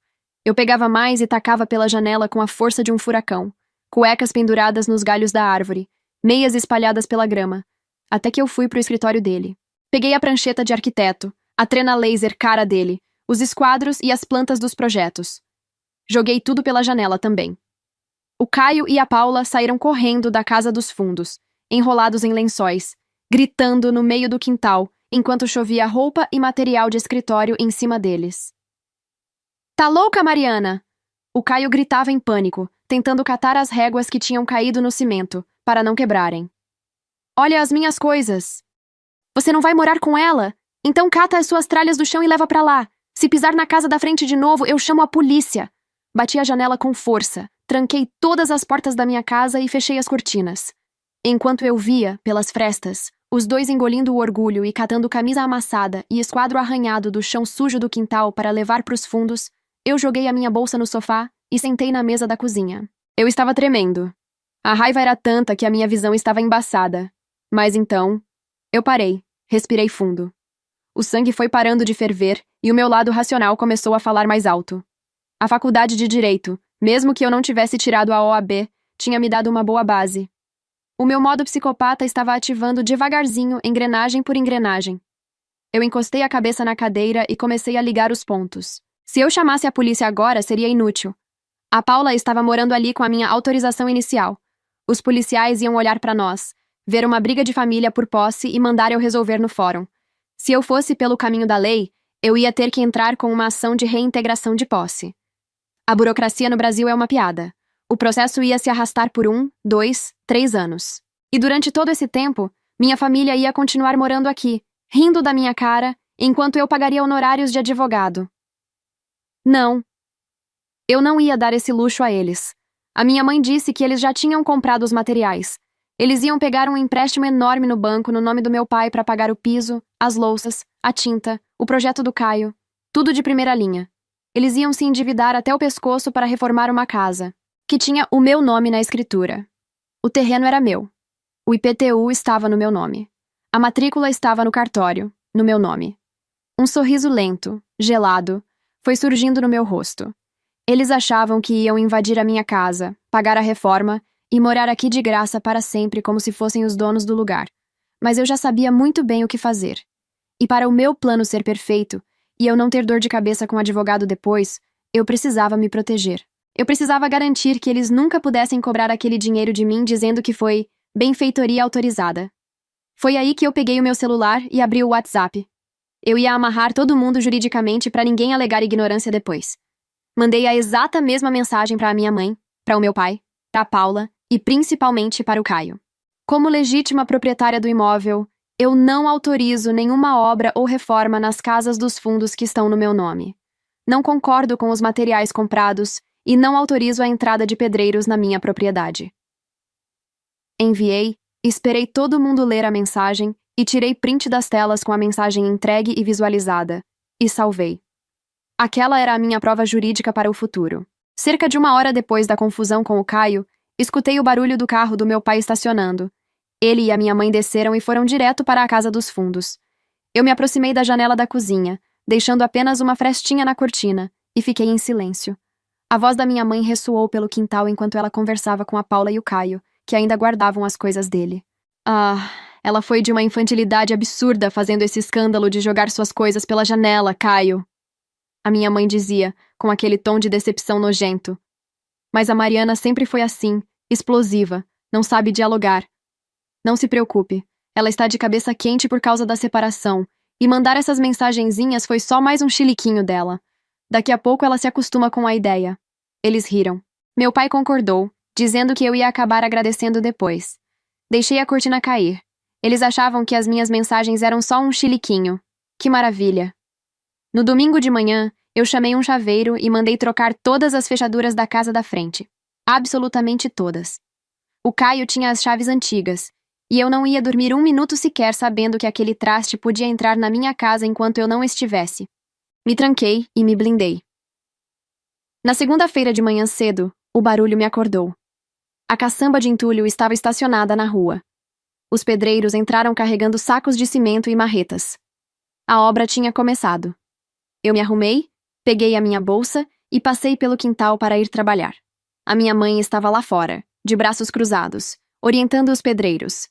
Eu pegava mais e tacava pela janela com a força de um furacão, cuecas penduradas nos galhos da árvore, meias espalhadas pela grama, até que eu fui pro escritório dele. Peguei a prancheta de arquiteto, a trena laser cara dele, os esquadros e as plantas dos projetos. Joguei tudo pela janela também. O Caio e a Paula saíram correndo da casa dos fundos, enrolados em lençóis, gritando no meio do quintal, enquanto chovia roupa e material de escritório em cima deles. Tá louca, Mariana? O Caio gritava em pânico, tentando catar as réguas que tinham caído no cimento, para não quebrarem. Olha as minhas coisas! Você não vai morar com ela? Então cata as suas tralhas do chão e leva pra lá. Se pisar na casa da frente de novo, eu chamo a polícia. Bati a janela com força, tranquei todas as portas da minha casa e fechei as cortinas. Enquanto eu via, pelas frestas, os dois engolindo o orgulho e catando camisa amassada e esquadro arranhado do chão sujo do quintal para levar pros fundos, eu joguei a minha bolsa no sofá e sentei na mesa da cozinha. Eu estava tremendo. A raiva era tanta que a minha visão estava embaçada. Mas então, eu parei, respirei fundo. O sangue foi parando de ferver e o meu lado racional começou a falar mais alto. A faculdade de Direito, mesmo que eu não tivesse tirado a OAB, tinha me dado uma boa base. O meu modo psicopata estava ativando devagarzinho, engrenagem por engrenagem. Eu encostei a cabeça na cadeira e comecei a ligar os pontos. Se eu chamasse a polícia agora, seria inútil. A Paula estava morando ali com a minha autorização inicial. Os policiais iam olhar para nós, ver uma briga de família por posse e mandar eu resolver no fórum. Se eu fosse pelo caminho da lei, eu ia ter que entrar com uma ação de reintegração de posse. A burocracia no Brasil é uma piada. O processo ia se arrastar por 1, 2, 3 anos. E durante todo esse tempo, minha família ia continuar morando aqui, rindo da minha cara, enquanto eu pagaria honorários de advogado. Não. Eu não ia dar esse luxo a eles. A minha mãe disse que eles já tinham comprado os materiais. Eles iam pegar um empréstimo enorme no banco no nome do meu pai para pagar o piso, as louças, a tinta, o projeto do Caio, tudo de primeira linha. Eles iam se endividar até o pescoço para reformar uma casa, que tinha o meu nome na escritura. O terreno era meu. O IPTU estava no meu nome. A matrícula estava no cartório, no meu nome. Um sorriso lento, gelado, foi surgindo no meu rosto. Eles achavam que iam invadir a minha casa, pagar a reforma e morar aqui de graça para sempre como se fossem os donos do lugar. Mas eu já sabia muito bem o que fazer. E para o meu plano ser perfeito, e eu não ter dor de cabeça com o advogado depois, eu precisava me proteger. Eu precisava garantir que eles nunca pudessem cobrar aquele dinheiro de mim dizendo que foi benfeitoria autorizada. Foi aí que eu peguei o meu celular e abri o WhatsApp. Eu ia amarrar todo mundo juridicamente para ninguém alegar ignorância depois. Mandei a exata mesma mensagem para a minha mãe, para o meu pai, para a Paula e principalmente para o Caio. Como legítima proprietária do imóvel, eu não autorizo nenhuma obra ou reforma nas casas dos fundos que estão no meu nome. Não concordo com os materiais comprados e não autorizo a entrada de pedreiros na minha propriedade. Enviei, esperei todo mundo ler a mensagem e tirei print das telas com a mensagem entregue e visualizada, e salvei. Aquela era a minha prova jurídica para o futuro. Cerca de 1 hora depois da confusão com o Caio, escutei o barulho do carro do meu pai estacionando. Ele e a minha mãe desceram e foram direto para a casa dos fundos. Eu me aproximei da janela da cozinha, deixando apenas uma frestinha na cortina, e fiquei em silêncio. A voz da minha mãe ressoou pelo quintal enquanto ela conversava com a Paula e o Caio, que ainda guardavam as coisas dele. Ela foi de uma infantilidade absurda fazendo esse escândalo de jogar suas coisas pela janela, Caio. A minha mãe dizia, com aquele tom de decepção nojento. Mas a Mariana sempre foi assim, explosiva, não sabe dialogar. Não se preocupe, Ela está de cabeça quente por causa da separação, e mandar essas mensagenzinhas foi só mais um chiliquinho dela. Daqui a pouco ela se acostuma com a ideia. Eles riram. Meu pai concordou, dizendo que eu ia acabar agradecendo depois. Deixei a cortina cair. Eles achavam que as minhas mensagens eram só um chiliquinho. Que maravilha! No domingo de manhã, eu chamei um chaveiro e mandei trocar todas as fechaduras da casa da frente. Absolutamente todas. O Caio tinha as chaves antigas, e eu não ia dormir um minuto sequer sabendo que aquele traste podia entrar na minha casa enquanto eu não estivesse. Me tranquei e me blindei. Na segunda-feira de manhã cedo, o barulho me acordou. A caçamba de entulho estava estacionada na rua. Os pedreiros entraram carregando sacos de cimento e marretas. A obra tinha começado. Eu me arrumei, peguei a minha bolsa e passei pelo quintal para ir trabalhar. A minha mãe estava lá fora, de braços cruzados, orientando os pedreiros.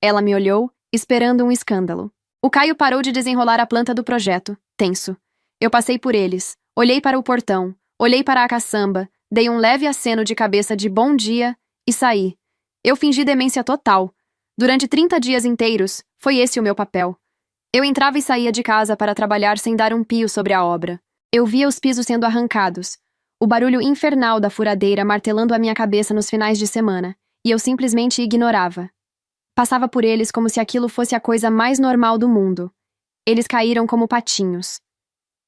Ela me olhou, esperando um escândalo. O Caio parou de desenrolar a planta do projeto, tenso. Eu passei por eles, olhei para o portão, olhei para a caçamba, dei um leve aceno de cabeça de bom dia e saí. Eu fingi demência total. Durante 30 dias inteiros, foi esse o meu papel. Eu entrava e saía de casa para trabalhar sem dar um pio sobre a obra. Eu via os pisos sendo arrancados, o barulho infernal da furadeira martelando a minha cabeça nos finais de semana, e eu simplesmente ignorava. Passava por eles como se aquilo fosse a coisa mais normal do mundo. Eles caíram como patinhos.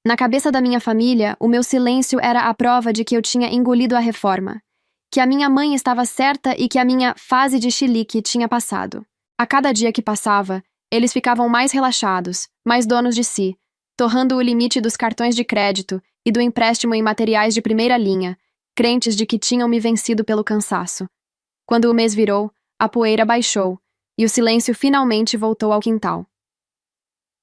Na cabeça da minha família, o meu silêncio era a prova de que eu tinha engolido a reforma, que a minha mãe estava certa e que a minha fase de chilique tinha passado. A cada dia que passava, eles ficavam mais relaxados, mais donos de si, torrando o limite dos cartões de crédito e do empréstimo em materiais de primeira linha, crentes de que tinham me vencido pelo cansaço. Quando o mês virou, a poeira baixou e o silêncio finalmente voltou ao quintal.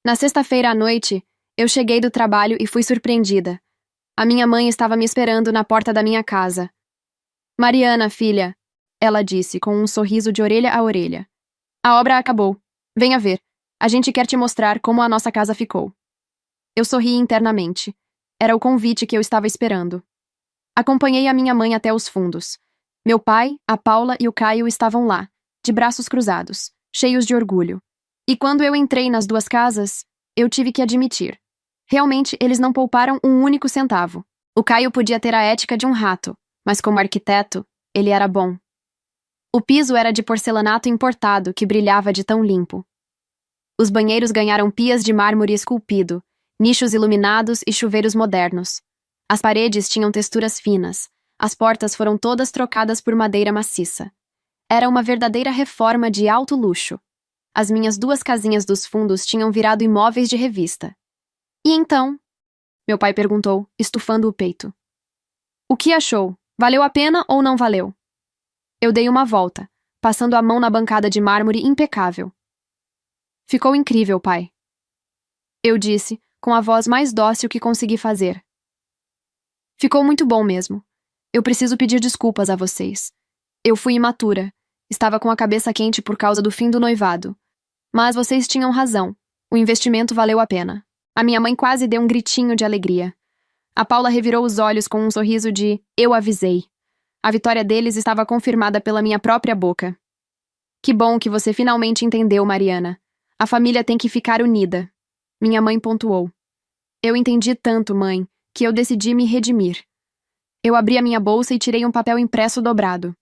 Na sexta-feira à noite, eu cheguei do trabalho e fui surpreendida. A minha mãe estava me esperando na porta da minha casa. Mariana, filha, ela disse com um sorriso de orelha a orelha. A obra acabou. Venha ver. A gente quer te mostrar como a nossa casa ficou. Eu sorri internamente. Era o convite que eu estava esperando. Acompanhei a minha mãe até os fundos. Meu pai, a Paula e o Caio estavam lá, de braços cruzados, cheios de orgulho. E quando eu entrei nas duas casas, eu tive que admitir. Realmente, eles não pouparam um único centavo. O Caio podia ter a ética de um rato, mas como arquiteto, ele era bom. O piso era de porcelanato importado que brilhava de tão limpo. Os banheiros ganharam pias de mármore esculpido, nichos iluminados e chuveiros modernos. As paredes tinham texturas finas. As portas foram todas trocadas por madeira maciça. Era uma verdadeira reforma de alto luxo. As minhas duas casinhas dos fundos tinham virado imóveis de revista. E então? Meu pai perguntou, estufando o peito. O que achou? Valeu a pena ou não valeu? Eu dei uma volta, passando a mão na bancada de mármore impecável. Ficou incrível, pai. Eu disse, com a voz mais dócil que consegui fazer. Ficou muito bom mesmo. Eu preciso pedir desculpas a vocês. Eu fui imatura. Estava com a cabeça quente por causa do fim do noivado. Mas vocês tinham razão. O investimento valeu a pena. A minha mãe quase deu um gritinho de alegria. A Paula revirou os olhos com um sorriso de "eu avisei". A vitória deles estava confirmada pela minha própria boca. Que bom que você finalmente entendeu, Mariana. A família tem que ficar unida. Minha mãe pontuou. Eu entendi tanto, mãe, que eu decidi me redimir. Eu abri a minha bolsa e tirei um papel impresso dobrado.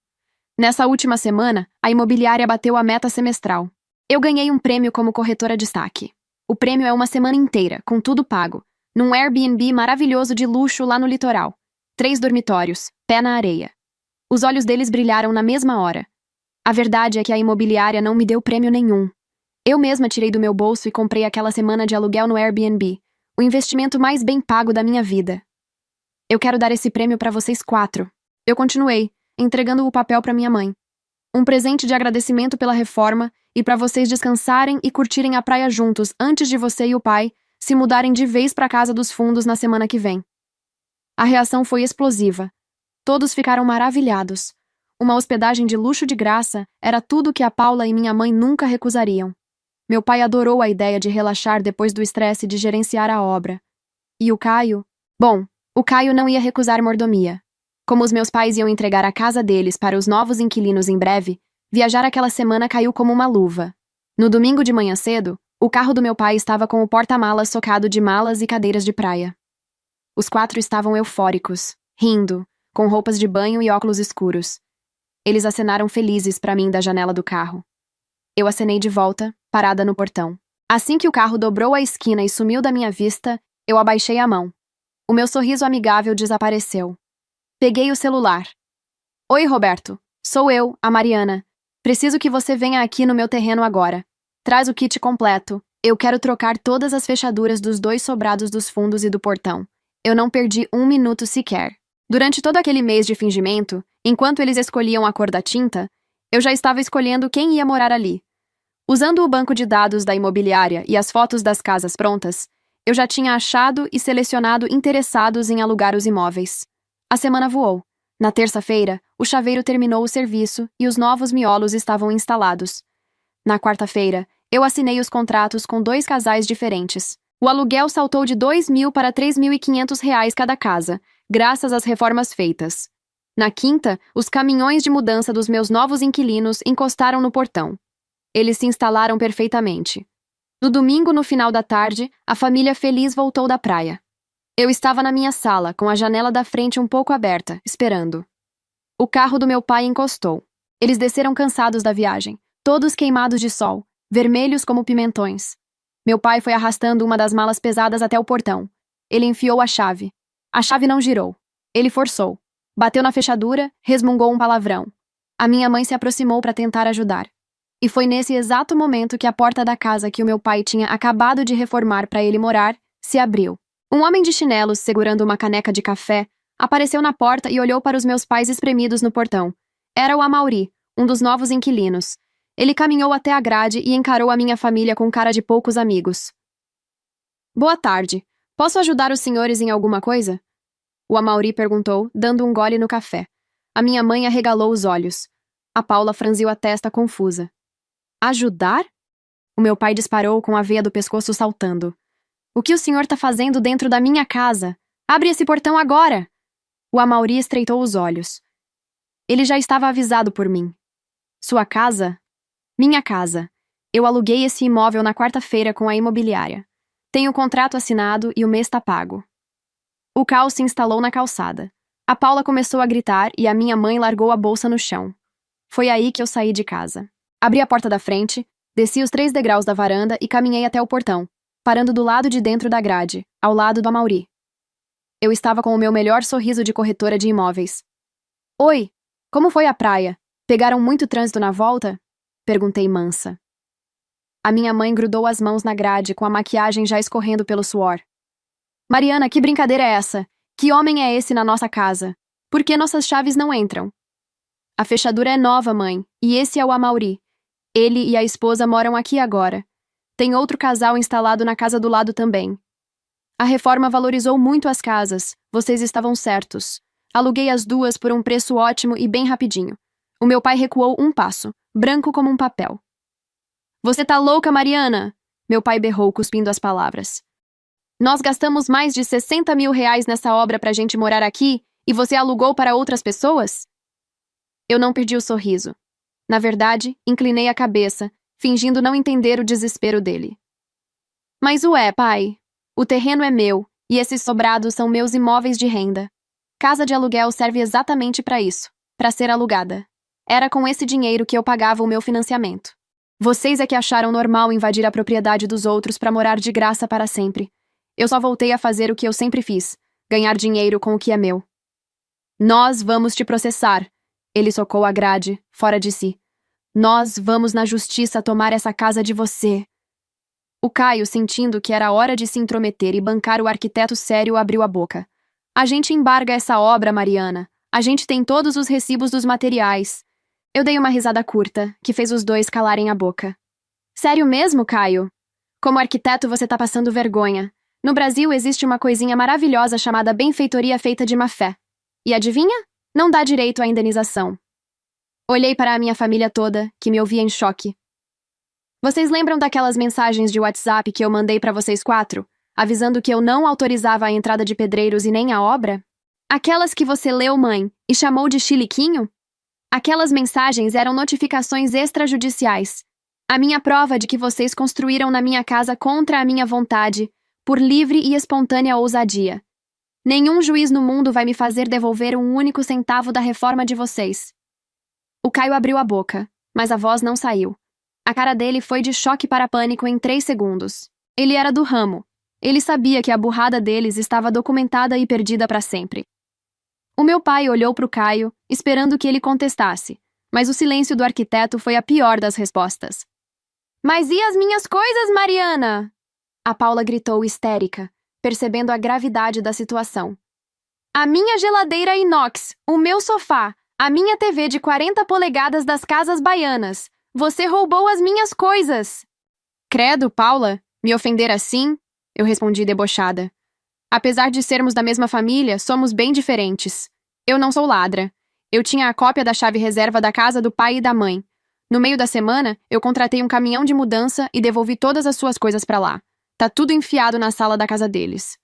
Nessa última semana, a imobiliária bateu a meta semestral. Eu ganhei um prêmio como corretora destaque. O prêmio é uma semana inteira, com tudo pago, num Airbnb maravilhoso de luxo lá no litoral. 3 dormitórios, pé na areia. Os olhos deles brilharam na mesma hora. A verdade é que a imobiliária não me deu prêmio nenhum. Eu mesma tirei do meu bolso e comprei aquela semana de aluguel no Airbnb, o investimento mais bem pago da minha vida. Eu quero dar esse prêmio para vocês 4. Eu continuei, entregando o papel para minha mãe. Um presente de agradecimento pela reforma e para vocês descansarem e curtirem a praia juntos antes de você e o pai se mudarem de vez para a casa dos fundos na semana que vem. A reação foi explosiva. Todos ficaram maravilhados. Uma hospedagem de luxo de graça era tudo que a Paula e minha mãe nunca recusariam. Meu pai adorou a ideia de relaxar depois do estresse de gerenciar a obra. E o Caio? Bom, o Caio não ia recusar mordomia. Como os meus pais iam entregar a casa deles para os novos inquilinos em breve, viajar aquela semana caiu como uma luva. No domingo de manhã cedo, o carro do meu pai estava com o porta-malas socado de malas e cadeiras de praia. Os 4 estavam eufóricos, rindo, com roupas de banho e óculos escuros. Eles acenaram felizes para mim da janela do carro. Eu acenei de volta, parada no portão. Assim que o carro dobrou a esquina e sumiu da minha vista, eu abaixei a mão. O meu sorriso amigável desapareceu. Peguei o celular. Oi, Roberto. Sou eu, a Mariana. Preciso que você venha aqui no meu terreno agora. Traz o kit completo. Eu quero trocar todas as fechaduras dos 2 sobrados dos fundos e do portão. Eu não perdi 1 minuto sequer. Durante todo aquele mês de fingimento, enquanto eles escolhiam a cor da tinta, eu já estava escolhendo quem ia morar ali. Usando o banco de dados da imobiliária e as fotos das casas prontas, eu já tinha achado e selecionado interessados em alugar os imóveis. A semana voou. Na terça-feira, o chaveiro terminou o serviço e os novos miolos estavam instalados. Na quarta-feira, eu assinei os contratos com 2 casais diferentes. O aluguel saltou de R$ 2.000 para R$ 3.500 cada casa, graças às reformas feitas. Na quinta, os caminhões de mudança dos meus novos inquilinos encostaram no portão. Eles se instalaram perfeitamente. No domingo, no final da tarde, a família feliz voltou da praia. Eu estava na minha sala, com a janela da frente um pouco aberta, esperando. O carro do meu pai encostou. Eles desceram cansados da viagem, todos queimados de sol, vermelhos como pimentões. Meu pai foi arrastando uma das malas pesadas até o portão. Ele enfiou a chave. A chave não girou. Ele forçou. Bateu na fechadura, resmungou um palavrão. A minha mãe se aproximou para tentar ajudar. E foi nesse exato momento que a porta da casa que o meu pai tinha acabado de reformar para ele morar se abriu. Um homem de chinelos, segurando uma caneca de café, apareceu na porta e olhou para os meus pais espremidos no portão. Era o Amaury, um dos novos inquilinos. Ele caminhou até a grade e encarou a minha família com cara de poucos amigos. Boa tarde. Posso ajudar os senhores em alguma coisa? O Amaury perguntou, dando um gole no café. A minha mãe arregalou os olhos. A Paula franziu a testa confusa. Ajudar? O meu pai disparou com a veia do pescoço saltando. O que o senhor está fazendo dentro da minha casa? Abre esse portão agora! O Amaury estreitou os olhos. Ele já estava avisado por mim. Sua casa? Minha casa. Eu aluguei esse imóvel na quarta-feira com a imobiliária. Tenho o contrato assinado e o mês está pago. O caos se instalou na calçada. A Paula começou a gritar e a minha mãe largou a bolsa no chão. Foi aí que eu saí de casa. Abri a porta da frente, desci os 3 degraus da varanda e caminhei até o portão, parando do lado de dentro da grade, ao lado do Amaury. Eu estava com o meu melhor sorriso de corretora de imóveis. Oi, como foi a praia? Pegaram muito trânsito na volta? Perguntei mansa. A minha mãe grudou as mãos na grade, com a maquiagem já escorrendo pelo suor. Mariana, que brincadeira é essa? Que homem é esse na nossa casa? Por que nossas chaves não entram? A fechadura é nova, mãe, e esse é o Amaury. Ele e a esposa moram aqui agora. Tem outro casal instalado na casa do lado também. A reforma valorizou muito as casas, vocês estavam certos. Aluguei as 2 por um preço ótimo e bem rapidinho. O meu pai recuou um passo, branco como um papel. Você tá louca, Mariana? Meu pai berrou, cuspindo as palavras. Nós gastamos mais de R$ 60 mil nessa obra pra gente morar aqui e você alugou para outras pessoas? Eu não perdi o sorriso. Na verdade, inclinei a cabeça, fingindo não entender o desespero dele. Mas pai. O terreno é meu, e esses sobrados são meus imóveis de renda. Casa de aluguel serve exatamente para isso, para ser alugada. Era com esse dinheiro que eu pagava o meu financiamento. Vocês é que acharam normal invadir a propriedade dos outros para morar de graça para sempre. Eu só voltei a fazer o que eu sempre fiz, ganhar dinheiro com o que é meu. Nós vamos te processar. Ele socou a grade, fora de si. Nós vamos na justiça tomar essa casa de você. O Caio, sentindo que era hora de se intrometer e bancar o arquiteto sério, abriu a boca. A gente embarga essa obra, Mariana. A gente tem todos os recibos dos materiais. Eu dei uma risada curta, que fez os 2 calarem a boca. Sério mesmo, Caio? Como arquiteto, você tá passando vergonha. No Brasil existe uma coisinha maravilhosa chamada benfeitoria feita de má fé. E adivinha? Não dá direito à indenização. Olhei para a minha família toda, que me ouvia em choque. Vocês lembram daquelas mensagens de WhatsApp que eu mandei para vocês 4, avisando que eu não autorizava a entrada de pedreiros e nem a obra? Aquelas que você leu, mãe, e chamou de chiliquinho? Aquelas mensagens eram notificações extrajudiciais. A minha prova de que vocês construíram na minha casa contra a minha vontade, por livre e espontânea ousadia. Nenhum juiz no mundo vai me fazer devolver um único centavo da reforma de vocês. O Caio abriu a boca, mas a voz não saiu. A cara dele foi de choque para pânico em 3 segundos. Ele era do ramo. Ele sabia que a burrada deles estava documentada e perdida para sempre. O meu pai olhou para o Caio, esperando que ele contestasse, mas o silêncio do arquiteto foi a pior das respostas. Mas e as minhas coisas, Mariana? A Paula gritou histérica, percebendo a gravidade da situação. A minha geladeira inox, o meu sofá, a minha TV de 40 polegadas das casas baianas. Você roubou as minhas coisas! Credo, Paula, me ofender assim? Eu respondi debochada. Apesar de sermos da mesma família, somos bem diferentes. Eu não sou ladra. Eu tinha a cópia da chave reserva da casa do pai e da mãe. No meio da semana, eu contratei um caminhão de mudança e devolvi todas as suas coisas pra lá. Tá tudo enfiado na sala da casa deles.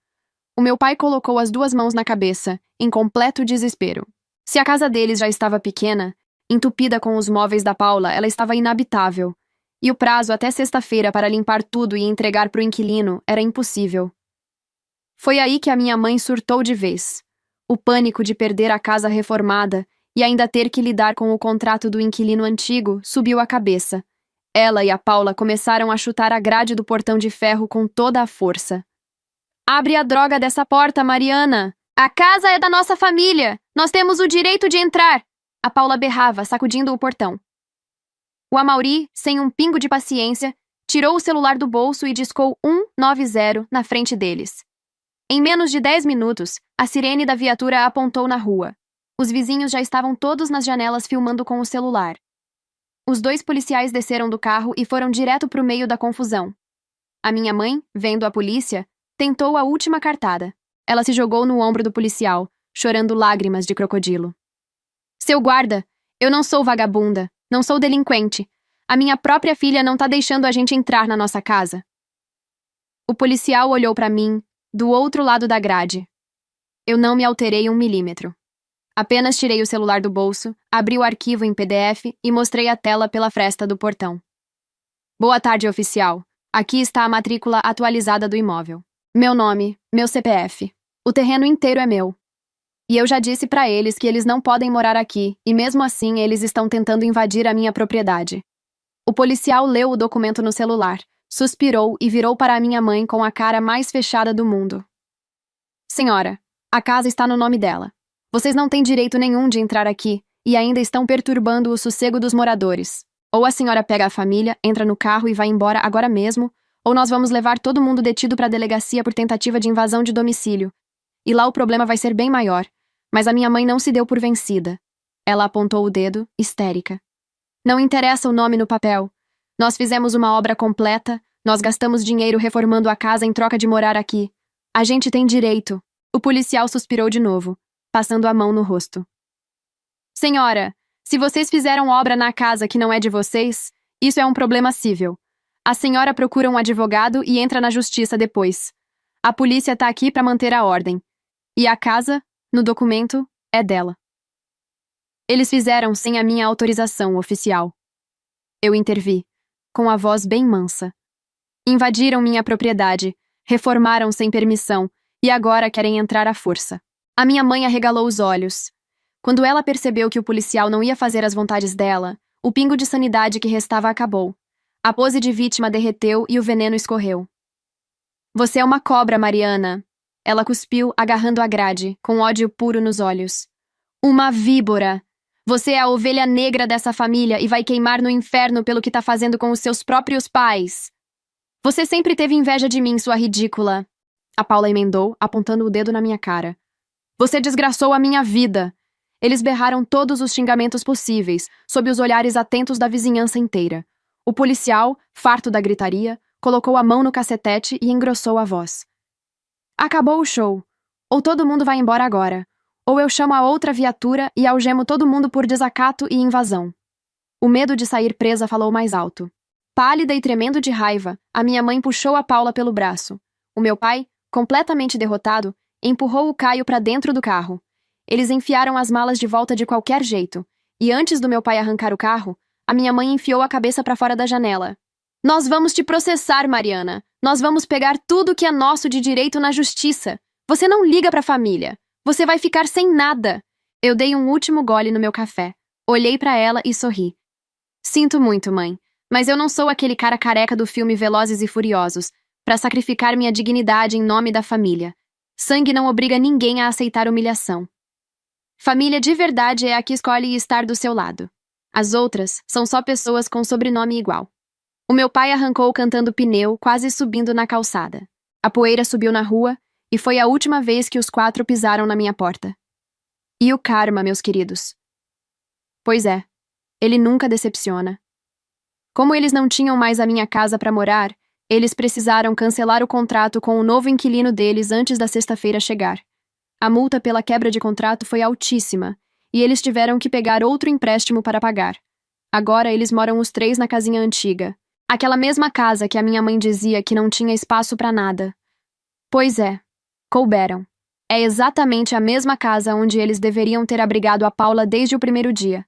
O meu pai colocou as 2 mãos na cabeça, em completo desespero. Se a casa deles já estava pequena, entupida com os móveis da Paula, ela estava inabitável. E o prazo até sexta-feira para limpar tudo e entregar para o inquilino era impossível. Foi aí que a minha mãe surtou de vez. O pânico de perder a casa reformada e ainda ter que lidar com o contrato do inquilino antigo subiu a cabeça. Ela e a Paula começaram a chutar a grade do portão de ferro com toda a força. Abre a droga dessa porta, Mariana! A casa é da nossa família! Nós temos o direito de entrar! A Paula berrava, sacudindo o portão. O Amauri, sem um pingo de paciência, tirou o celular do bolso e discou 190 na frente deles. Em menos de 10 minutos, a sirene da viatura apontou na rua. Os vizinhos já estavam todos nas janelas filmando com o celular. Os 2 policiais desceram do carro e foram direto para o meio da confusão. A minha mãe, vendo a polícia, tentou a última cartada. Ela se jogou no ombro do policial, chorando lágrimas de crocodilo. Seu guarda, eu não sou vagabunda, não sou delinquente. A minha própria filha não tá deixando a gente entrar na nossa casa. O policial olhou para mim, do outro lado da grade. Eu não me alterei 1 milímetro. Apenas tirei o celular do bolso, abri o arquivo em PDF e mostrei a tela pela fresta do portão. Boa tarde, oficial. Aqui está a matrícula atualizada do imóvel. Meu nome, meu CPF. O terreno inteiro é meu. E eu já disse para eles que eles não podem morar aqui, e mesmo assim eles estão tentando invadir a minha propriedade. O policial leu o documento no celular, suspirou e virou para a minha mãe com a cara mais fechada do mundo. Senhora, a casa está no nome dela. Vocês não têm direito nenhum de entrar aqui e ainda estão perturbando o sossego dos moradores. Ou a senhora pega a família, entra no carro e vai embora agora mesmo, ou nós vamos levar todo mundo detido para a delegacia por tentativa de invasão de domicílio. E lá o problema vai ser bem maior. Mas a minha mãe não se deu por vencida. Ela apontou o dedo, histérica. Não interessa o nome no papel. Nós fizemos uma obra completa, nós gastamos dinheiro reformando a casa em troca de morar aqui. A gente tem direito. O policial suspirou de novo, passando a mão no rosto. Senhora, se vocês fizeram obra na casa que não é de vocês, isso é um problema civil. A senhora procura um advogado e entra na justiça depois. A polícia tá aqui para manter a ordem. E a casa, no documento, é dela. Eles fizeram sem a minha autorização oficial. Eu intervi, com a voz bem mansa. Invadiram minha propriedade, reformaram sem permissão e agora querem entrar à força. A minha mãe arregalou os olhos. Quando ela percebeu que o policial não ia fazer as vontades dela, o pingo de sanidade que restava acabou. A pose de vítima derreteu e o veneno escorreu. Você é uma cobra, Mariana. Ela cuspiu, agarrando a grade, com ódio puro nos olhos. Uma víbora! Você é a ovelha negra dessa família e vai queimar no inferno pelo que tá fazendo com os seus próprios pais. Você sempre teve inveja de mim, sua ridícula. A Paula emendou, apontando o dedo na minha cara. Você desgraçou a minha vida. Eles berraram todos os xingamentos possíveis, sob os olhares atentos da vizinhança inteira. O policial, farto da gritaria, colocou a mão no cacetete e engrossou a voz. Acabou o show. Ou todo mundo vai embora agora. Ou eu chamo a outra viatura e algemo todo mundo por desacato e invasão. O medo de sair presa falou mais alto. Pálida e tremendo de raiva, a minha mãe puxou a Paula pelo braço. O meu pai, completamente derrotado, empurrou o Caio para dentro do carro. Eles enfiaram as malas de volta de qualquer jeito, e antes do meu pai arrancar o carro, A minha mãe enfiou a cabeça para fora da janela. Nós vamos te processar, Mariana. Nós vamos pegar tudo que é nosso de direito na justiça. Você não liga para a família. Você vai ficar sem nada. Eu dei um último gole no meu café. Olhei para ela e sorri. Sinto muito, mãe, mas eu não sou aquele cara careca do filme Velozes e Furiosos para sacrificar minha dignidade em nome da família. Sangue não obriga ninguém a aceitar humilhação. Família de verdade é a que escolhe estar do seu lado. As outras são só pessoas com sobrenome igual. O meu pai arrancou cantando pneu, quase subindo na calçada. A poeira subiu na rua e foi a última vez que os 4 pisaram na minha porta. E o karma, meus queridos? Pois é, ele nunca decepciona. Como eles não tinham mais a minha casa para morar, eles precisaram cancelar o contrato com o novo inquilino deles antes da sexta-feira chegar. A multa pela quebra de contrato foi altíssima, e eles tiveram que pegar outro empréstimo para pagar. Agora eles moram os 3 na casinha antiga. Aquela mesma casa que a minha mãe dizia que não tinha espaço para nada. Pois é, couberam. É exatamente a mesma casa onde eles deveriam ter abrigado a Paula desde o primeiro dia.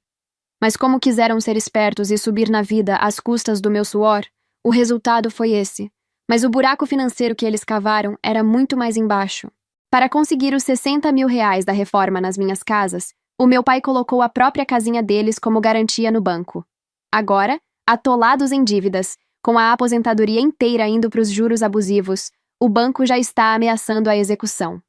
Mas como quiseram ser espertos e subir na vida às custas do meu suor, o resultado foi esse. Mas o buraco financeiro que eles cavaram era muito mais embaixo. Para conseguir os 60 mil reais da reforma nas minhas casas, o meu pai colocou a própria casinha deles como garantia no banco. Agora, atolados em dívidas, com a aposentadoria inteira indo para os juros abusivos, o banco já está ameaçando a execução.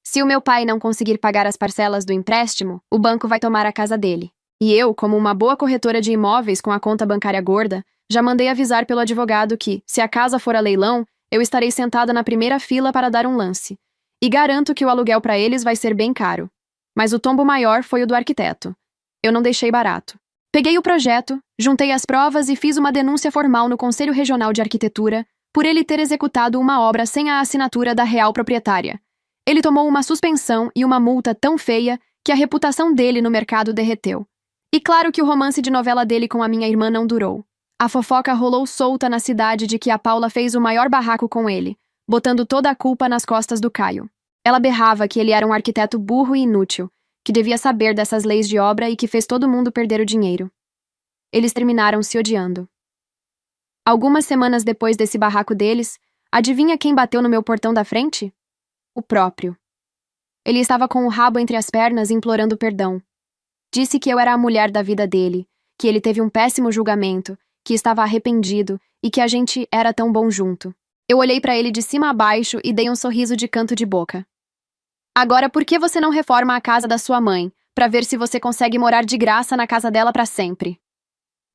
Se o meu pai não conseguir pagar as parcelas do empréstimo, o banco vai tomar a casa dele. E eu, como uma boa corretora de imóveis com a conta bancária gorda, já mandei avisar pelo advogado que, se a casa for a leilão, eu estarei sentada na primeira fila para dar um lance. E garanto que o aluguel para eles vai ser bem caro. Mas o tombo maior foi o do arquiteto. Eu não deixei barato. Peguei o projeto, juntei as provas e fiz uma denúncia formal no Conselho Regional de Arquitetura por ele ter executado uma obra sem a assinatura da real proprietária. Ele tomou uma suspensão e uma multa tão feia que a reputação dele no mercado derreteu. E claro que o romance de novela dele com a minha irmã não durou. A fofoca rolou solta na cidade de que a Paula fez o maior barraco com ele, botando toda a culpa nas costas do Caio. Ela berrava que ele era um arquiteto burro e inútil, que devia saber dessas leis de obra e que fez todo mundo perder o dinheiro. Eles terminaram se odiando. Algumas semanas depois desse barraco deles, adivinha quem bateu no meu portão da frente? O próprio. Ele estava com o rabo entre as pernas implorando perdão. Disse que eu era a mulher da vida dele, que ele teve um péssimo julgamento, que estava arrependido e que a gente era tão bom junto. Eu olhei para ele de cima a baixo e dei um sorriso de canto de boca. Agora, por que você não reforma a casa da sua mãe, para ver se você consegue morar de graça na casa dela para sempre?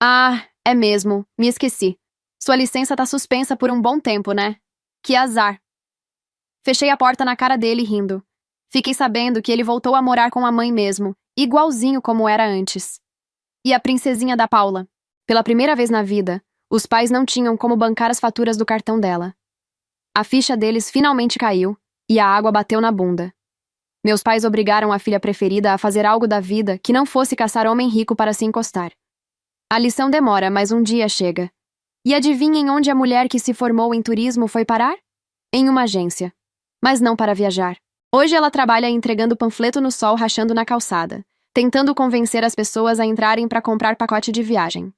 Ah, é mesmo, me esqueci. Sua licença tá suspensa por um bom tempo, né? Que azar. Fechei a porta na cara dele rindo. Fiquei sabendo que ele voltou a morar com a mãe mesmo, igualzinho como era antes. E a princesinha da Paula? Pela primeira vez na vida, os pais não tinham como bancar as faturas do cartão dela. A ficha deles finalmente caiu e a água bateu na bunda. Meus pais obrigaram a filha preferida a fazer algo da vida que não fosse caçar homem rico para se encostar. A lição demora, mas um dia chega. E adivinhem onde a mulher que se formou em turismo foi parar? Em uma agência. Mas não para viajar. Hoje ela trabalha entregando panfleto no sol rachando na calçada, tentando convencer as pessoas a entrarem para comprar pacote de viagem.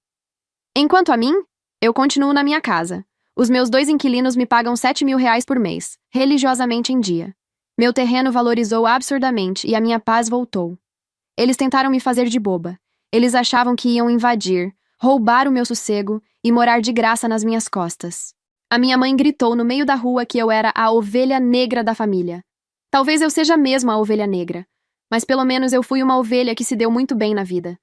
Enquanto a mim, eu continuo na minha casa. Os meus 2 inquilinos me pagam 7 mil reais por mês, religiosamente em dia. Meu terreno valorizou absurdamente e a minha paz voltou. Eles tentaram me fazer de boba. Eles achavam que iam invadir, roubar o meu sossego e morar de graça nas minhas costas. A minha mãe gritou no meio da rua que eu era a ovelha negra da família. Talvez eu seja mesmo a ovelha negra, mas pelo menos eu fui uma ovelha que se deu muito bem na vida.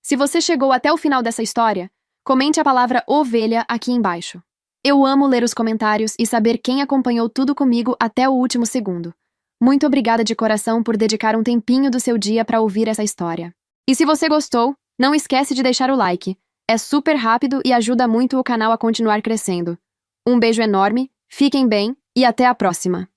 Se você chegou até o final dessa história, comente a palavra ovelha aqui embaixo. Eu amo ler os comentários e saber quem acompanhou tudo comigo até o último segundo. Muito obrigada de coração por dedicar um tempinho do seu dia para ouvir essa história. E se você gostou, não esquece de deixar o like. É super rápido e ajuda muito o canal a continuar crescendo. Um beijo enorme, fiquem bem e até a próxima!